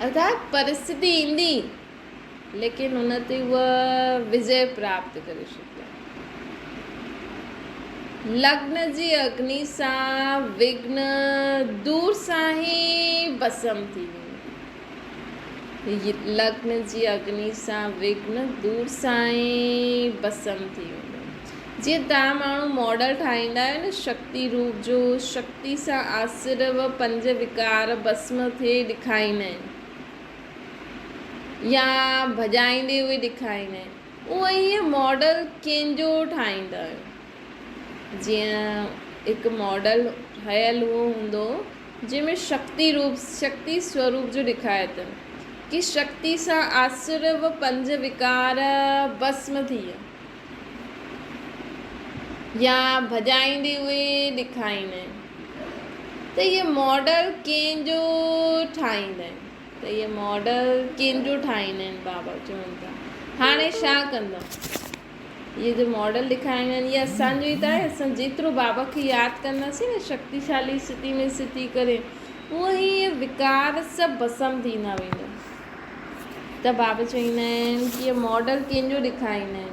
अर्थात परिस्थिति ईंदी लेकिन उन ते उहा विजय प्राप्त करे सघंदा। लग्न जी अग्नि सां विघ्न दूर सां ई भस्म थी वेंदो। लग्न जी अग्नि सां विघ्न दूर सां ई भस्म थी वेंदो। जीअं तव्हां माण्हू मॉडल ठाहींदा आहियो न शक्ति रूप जो, शक्ति सां आसिरव 5 विकार भस्म थिए ॾेखारींदा आहिनि या भॼाईंदे हुए ॾेखारींदा आहिनि। उहो ईअं मॉडल कंहिंजो ठाहींदा आहियो। जीअं हिकु मॉडल ठहियलु उहो हूंदो जंहिंमें शक्ति स्वरूप जो ॾेखारे अथनि कि शक्ति सां आसिरव 5 विकार भस्म थी विया या भॼाईंदे हुए ॾेखारींदा आहिनि। त इहे मॉडल कंहिंजो ठाहींदा आहिनि। बाबा चवनि था हाणे छा कंदा, इहे जो मॉडल ॾेखारींदा आहिनि इहे असांजो ई त आहे। असां जेतिरो बाबा खे यादि कंदासीं न शक्तिशाली स्थिति में स्थिति करे, उहो ई इहे विकार सभु भस्म थींदा वेंदा। त बाबा चवंदा आहिनि कि इहे मॉडल कंहिंजो ॾेखारींदा आहिनि।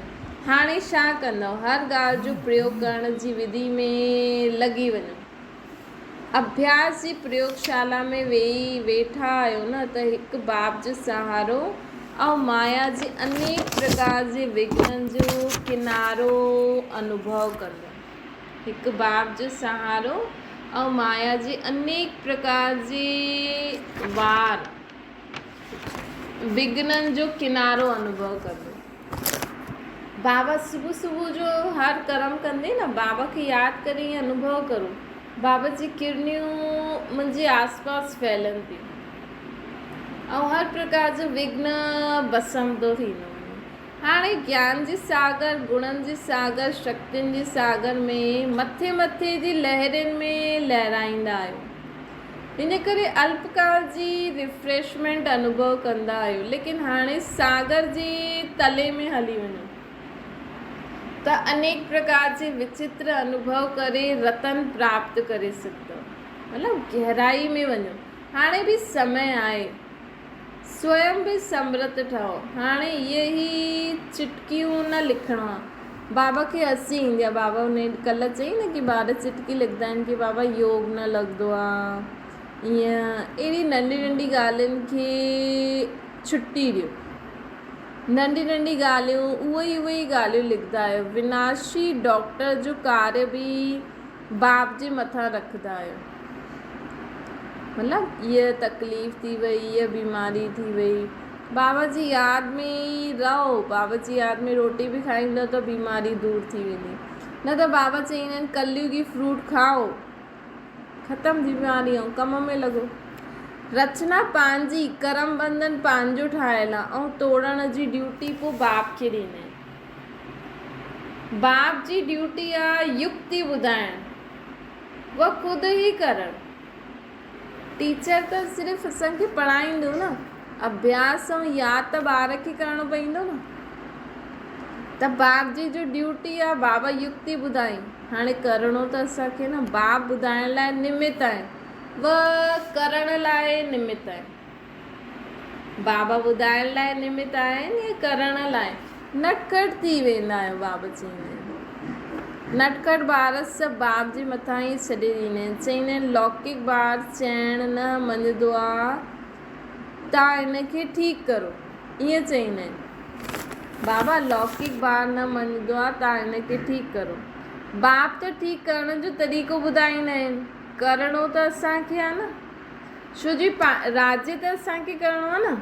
हाणे छा कंदव, हर ॻाल्हि जो प्रयोग करण जी विधि में लॻी वञो। अभ्यास जी प्रयोगशाला में वेठा आहियो न त हिकु बाप जो सहारो ऐं माया जे अनेक प्रकार जे विघ्ननि जो किनारो अनुभव कंदा। हिकु बाप जो सहारो ऐं माया जे अनेक प्रकार जे वार विघ्ननि जो किनारो अनुभव कंदो। बाबा सुबुह जो हर कर्म कंदे न बाबा खे यादि करे ईअं अनुभव करो बाबा जी किरनियूं मुंहिंजे आसपास फैलनि थियूं ऐं हर प्रकार जो विघ्न भस्म थो थींदो वञे। हाणे ज्ञान जे सागर, गुणनि जे सागर, शक्तियुनि जे सागर में मथे जी लहरुनि में लहराईंदा आहियो। इन करे अल्पकाल जी रिफ्रेशमेंट अनुभव कंदा आहियो, लेकिन हाणे सागर जे तले में हली वञो त अनेक प्रकार जे विचित्र अनुभव करे रतन प्राप्त करे सघंदव। मतिलबु गहराई में वञो। हाणे बि समय आहे, स्वयं बि समृत ठहो। हाणे इहे ई चिटकियूं न लिखणो आहे। बाबा खे हसी ईंदी आहे। बाबा ने कल्ह चई न कि ॿार चिटकी लिखंदा आहिनि कि बाबा योग न लॻंदो आहे। ईअं अहिड़ी नंढी ॻाल्हियुनि खे छुटी ॾियो। नंढी ॻाल्हियूं उहे ई ॻाल्हियूं लिखंदा आहियो। विनाशी डॉक्टर जो कार्य बि बाप जे मथां रखंदा आहियो। मतिलबु हीअ तकलीफ़ थी वई, हीअ बीमारी थी वई, बाबा जी यादि में ई रहो। बाबा जी यादि में रोटी बि खाईंदव त बीमारी दूर थी वेंदी। न त बाबा चईंदा आहिनि कलयुगी फ्रूट खाओ, ख़तमु थी बीमारी ऐं कम में लॻो। रचना पंहिंजी, कर्म बंधन पंहिंजो ठाहियलु आहे ऐं तोड़ण जी ड्यूटी पोइ बाप खे ॾींदा आहिनि। बाप जी ड्यूटी आहे युक्ति ॿुधाइणु, उहा ख़ुदि ई करणु। टीचर त सिर्फ़ु असांखे पढ़ाईंदो न, अभ्यास ऐं यादि त ॿार खे करिणो पवंदो न। त बाप जी जो ड्यूटी आहे बाबा युक्ति ॿुधाई, हाणे करिणो त असांखे न। बाप ॿुधाइण लाइ निमित आहे, वह करण लाइ निमित आहे। बाबा ॿुधाइण लाइ निमित आहिनि या करण लाइ। नटखट थी वेंदा आहियो। बाबा चईंदा आहिनि नटखट ॿार सभु बाप जे मथां ई छॾे ॾींदा आहिनि। चईंदा आहिनि लौकिक ॿार चइणु न मञंदो आहे, तव्हां हिनखे ठीकु करो, ईअं चईंदा आहिनि। बाबा लौकिक ॿार न मञंदो आहे, तव्हां हिनखे ठीकु करो। बाप त ठीकु करण जो तरीक़ो ॿुधाईंदा आहिनि, करिणो त असांखे आहे न। छो जी राज्य त असांखे करिणो आहे न,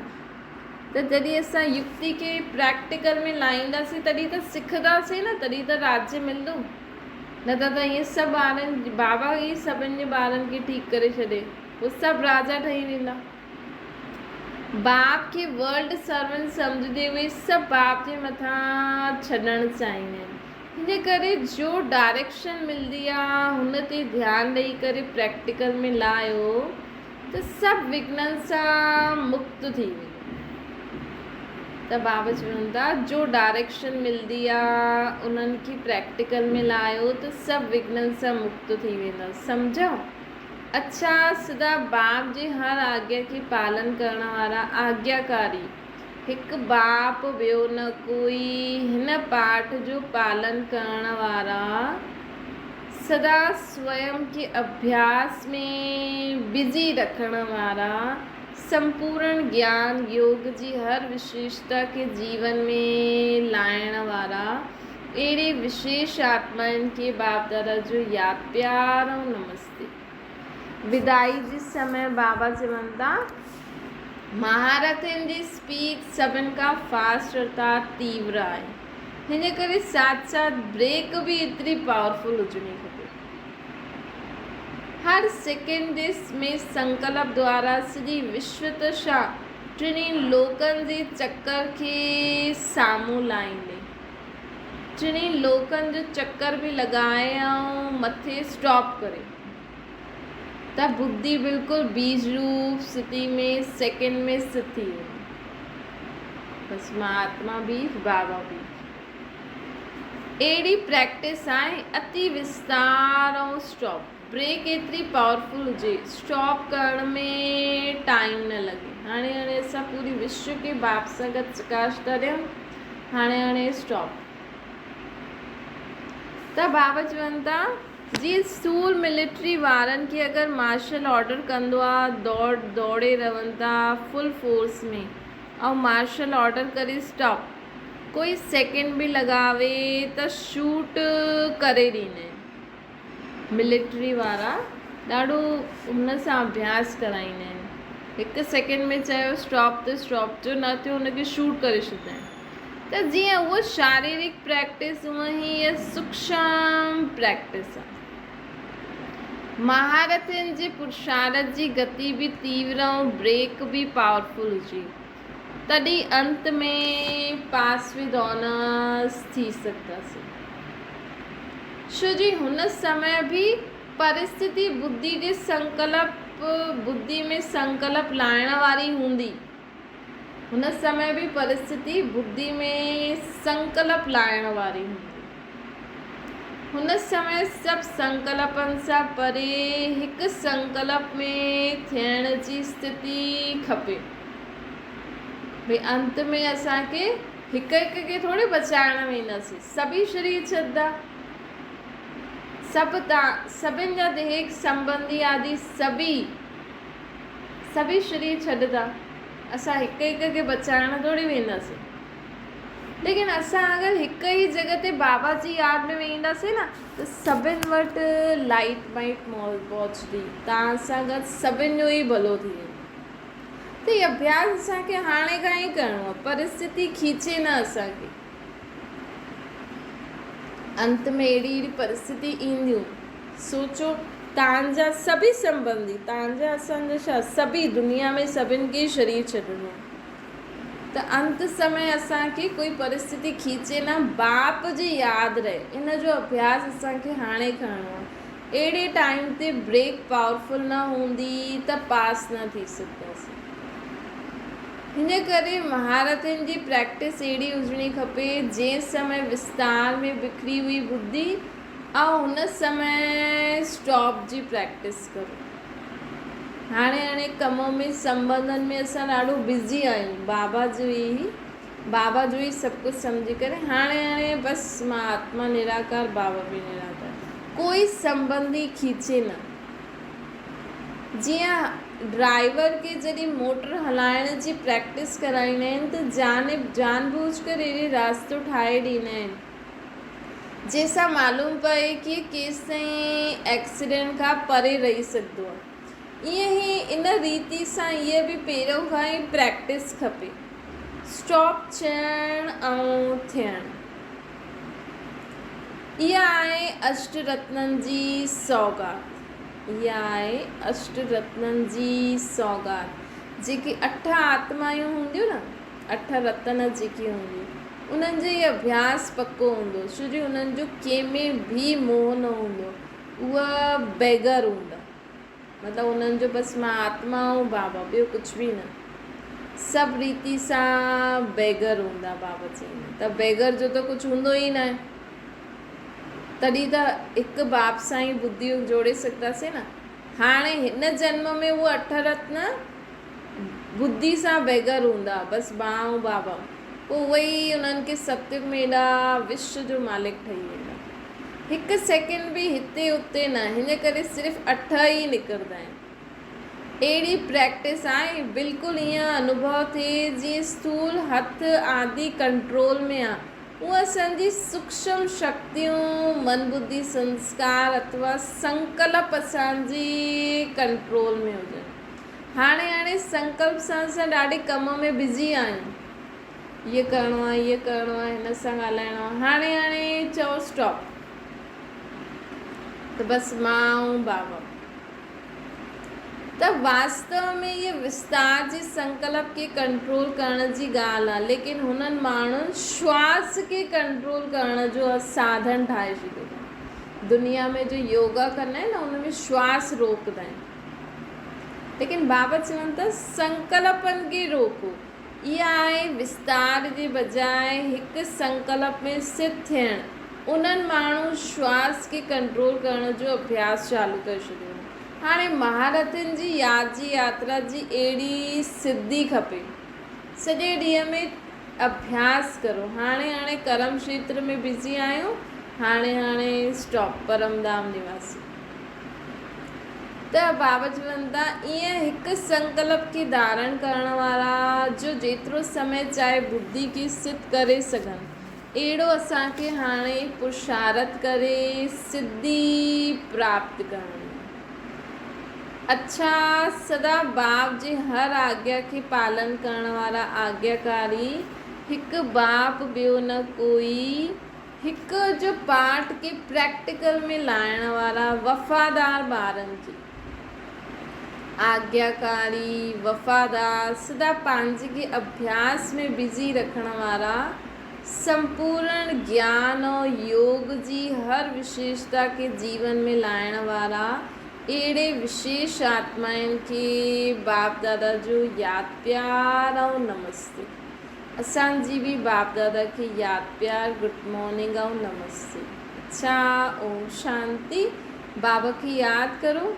त जॾहिं असां युक्ति खे प्रैक्टिकल में लाहींदासीं तॾहिं त सिखंदासीं न, तॾहिं त राज्य मिलंदो। न त ईअं सभु ॿारनि, बाबा ई सभिनि जे ॿारनि खे ठीकु करे छॾे, उहे सभु राजा ठही वेंदा। बाप खे वर्ल्ड सर्वेंट सम्झंदे उहे सभु बाप जे मथां छॾणु चाहींदा आहिनि। हिन करे जो डायरेक्शन मिलंदी आहे हुन ते ध्यानु ॾेई करे प्रैक्टिकल में लाहियो त सभु विघ्ननि सां मुक्त थी वेंदो। त बाबा चवनि था जो डायरेक्शन मिलंदी आहे उन्हनि खे प्रैक्टिकल में लाहियो त सभु विघ्ननि सां मुक्त थी वेंदा। सम्झो? अच्छा, सदा बाप जे हर आज्ञा खे पालन करण वारा आज्ञाकारी हिकु बाप ॿियो न कोई, हिन पाठ जो पालन करण वारा सदा स्वयं के अभ्यास में बिजी रखण वारा, संपूर्ण ज्ञान योग जी हर विशेषता के जीवन में लाइण वारा, अहिड़े विशेष आत्माउनि खे बाप दादा जो यादि प्यारो नमस्ते। विदाई जे समय बाबा चवनि था महारथियुनि जी स्पीड सभिनि खां फास्ट अर्थात तीव्र आहे, हिन करे साथ साथ ब्रेक बि एतिरी पावरफुल हुजणी खपे। हर सेकेंड में संकल्प द्वारा सॼी विश्वदशा टिनी लोकनि जे चक्कर खे साम्हूं लाहींदे, टिनी लोकनि जो चक्कर बि लॻाए ऐं मथे स्टॉप करे, त बुद्धि बिल्कुलु बीज रूप स्थिति में सेकेंड में स्थित थी वेंदी। बसि मां आत्मा बि बाबा बि अहिड़ी प्रैक्टिस आहे, अति विस्तार ऐं स्टॉप। ब्रेक एतिरी पावरफुल हुजे स्टॉप करण में टाइम न लॻे। हाणे असां पूरी विश्व खे बाप सां गॾु प्रकाश था ॾियूं। हाणे स्टॉप। त बाबा चवनि था जीअं स्थूल मिलिट्री वारनि खे अगरि मार्शल ऑर्डर कंदो आहे, दौड़े रहनि था फुल फोर्स में, ऐं मार्शल ऑर्डर करे स्टॉप, कोई सेकेंड बि लॻावे त शूट करे ॾींदा आहिनि। मिलिट्री वारा ॾाढो हुन सां अभ्यास कराईंदा आहिनि। हिकु सेकेंड में चयो स्टॉप त स्टॉप, जो न थियो हुनखे शूट करे छॾींदा आहिनि। त जीअं उहा शारीरिक प्रैक्टिस हूअं ई इहा सूक्ष्म प्रैक्टिस आहे। महारथियुनि जे पुरुषार्थ जी गति बि तीव्र ऐं ब्रेक बि पावरफुल हुजे, तॾहिं अंत में पास विद ऑनर्स थी सघंदासीं। छो जी हुन समय भी परिस्थिति बुद्धि जे संकल्प, बुद्धि में संकल्प लाइण वारी हूंदी। हुन समय भी परिस्थिति बुद्धि में संकल्प लाइण वारी हूंदी। हुन समय सभु संकल्पनि सां परे हिकु संकल्प में थियण जी स्थिति खपे। भई अंत में असांखे हिक हिक खे थोड़ी बचाइण वेंदासीं, सभी शरीर छॾंदा, सभिनि जा देह संबंधी आदि सभी शरीर छॾंदा, असां हिक हिक खे बचाइण थोड़ी वेंदासीं। लेकिन असां अगरि हिक ई जॻह ते बाबा जी यादि में वेंदासीं न त सभिनि वटि लाइट वाइट पहुचंदी, तव्हां सां गॾु सभिनि जो ई भलो थी वेंदो। त इहो अभ्यास असांखे हाणे खां ई करिणो आहे। परिस्थिति खीचे न असांखे, अंत में अहिड़ी परिस्थिति ईंदियूं। सोचो तव्हांजा सभी संबंधी, तव्हांजा असांजा छा सभी दुनिया में सभिनि खे शरीर छॾिणो आहे। त अंत समय असांखे कोई परिस्थिति खीचे न, बाप जी यादि रहे, इन जो अभ्यास असांखे हाणे करिणो आहे। अहिड़े टाइम ते ब्रेक पावरफुल न हूंदी त पास न थी सघंदासीं। हिन करे महारथियुनि जी प्रैक्टिस अहिड़ी हुजणी खपे जंहिं समय विस्तार में बिखरी हुई बुद्धि ऐं हुन समय स्टॉप जी प्रैक्टिस करो। हाणे कम में संबंधनि में असां ॾाढो बिज़ी आहियूं, बाबा जो ई सभु कुझु सम्झी करे हाणे बसि मां आत्मा निराकार, बाबा बि निराकार, कोई संबंधी खीचे न। जीअं ड्राइवर खे जॾहिं मोटर हलाइण जी प्रैक्टिस कराईंदा आहिनि त जानबूझ करे अहिड़े रास्तो ठाहे ॾींदा आहिनि जंहिंसां मालूम पए कि केसि ताईं एक्सीडेंट खां परे रही सघंदो आहे। ईअं ई इन रीति सां इहे बि पहिरियों खां ई प्रैक्टिस खपे। स्टॉप चइणु ऐं थियणु। इहा आहे अष्टरत्ननि जी सौगात। इहा आहे अष्टरत्ननि जी सौगात। जेकी 8 आत्मायूं हूंदियूं न, 8 रत्न जेकी हूंदियूं, उन्हनि जो इहो अभ्यास पको हूंदो, छो जो उन्हनि जो कंहिंमें बि मोह न हूंदो। उहा बेगर हूंदा, मतिलबु उन्हनि जो बसि मां आत्मा ऐं बाबा, ॿियो कुझु बि न। सभु रीति सां बेगर हूंदा। बाबा चवंदा त बेगर जो त कुझु हूंदो ई न आहे, तॾहिं त हिकु बाप सां ई बुद्धि जोड़े सघंदासीं न। हाणे हिन जन्म में उहे 8 रत्न बुद्धि सां बेगर हूंदा, बसि मां ऐं बाबा, पोइ उहे ई उन्हनि खे सत्युग में एॾा विश्व जो मालिक ठही वेंदा। हिकु सेकेंड बि हिते हुते न, हिन करे सिर्फ़ु 8 ई निकिरंदा आहिनि। अहिड़ी प्रैक्टिस आहे, बिल्कुलु ईअं अनुभव थिए जीअं स्थूल हथ आदि कंट्रोल में आहे। उहा असांजी सूक्ष्म शक्तियूं, मन बुद्धि संस्कार अथवा संकल्प असांजी कंट्रोल में हुजनि। हाणे संकल्प सां असां ॾाढे कम में बिज़ी आहियूं, इहे करिणो आहे, इहे करिणो आहे, हिन सां ॻाल्हाइणो आहे। हाणे चओ स्टॉप, त बसि मां ऐं बाबा। त वास्तव में इहे विस्तार जे संकल्प खे कंट्रोल करण जी ॻाल्हि आहे, लेकिन हुननि माण्हुनि श्वास खे कंट्रोल करण जो साधन ठाहे छॾियो। दुनिया में जो योगा कंदा आहिनि न, उन में श्वास रोकंदा आहिनि, लेकिन बाबा चवनि था संकल्पनि खे रोको। इहा आहे विस्तार जे बजाय हिकु संकल्प में स्थित थियणु। उन्हनि माण्हू श्वास खे कंट्रोल करण जो अभ्यास चालू करे छॾियो। हाणे महारथियुनि जी यादि जी यात्रा जी अहिड़ी सिद्धि खपे। सॼे ॾींहं में अभ्यास करो। हाणे कर्म क्षेत्र में बिज़ी आहियूं, हाणे स्टॉप। परमधाम निवासी त बाबा चवनि था ईअं हिकु संकल्प खे धारण करण वारा जो जेतिरो समय चाहे बुद्धि खे स्थित करे सघनि, अहिड़ो असांखे हाणे पुरुषार्थ करे सिद्धि प्राप्त करणी। अच्छा, सदा बाप जे हर आज्ञा खे पालन करण वारा आज्ञाकारी, हिकु बाप ॿियो न कोई, हिकु जो पाठ खे प्रैक्टिकल में लाइण वारा वफ़ादार ॿारनि खे। आज्ञाकारी, वफ़ादार, सदा पंहिंजे खे अभ्यास में बिज़ी रखण वारा, संपूर्ण ज्ञान और योग जी हर विशेषता के जीवन में लाइण वारा, अहिड़े विशेष आत्माउनि खे बाप दादा जो यादि प्यार ऐं नमस्ते। असांजी बि बाप दादा खे यादि प्यार, गुड मॉर्निंग ऐं नमस्ते। अच्छा, ओम शांति। बाबा खे यादि करो।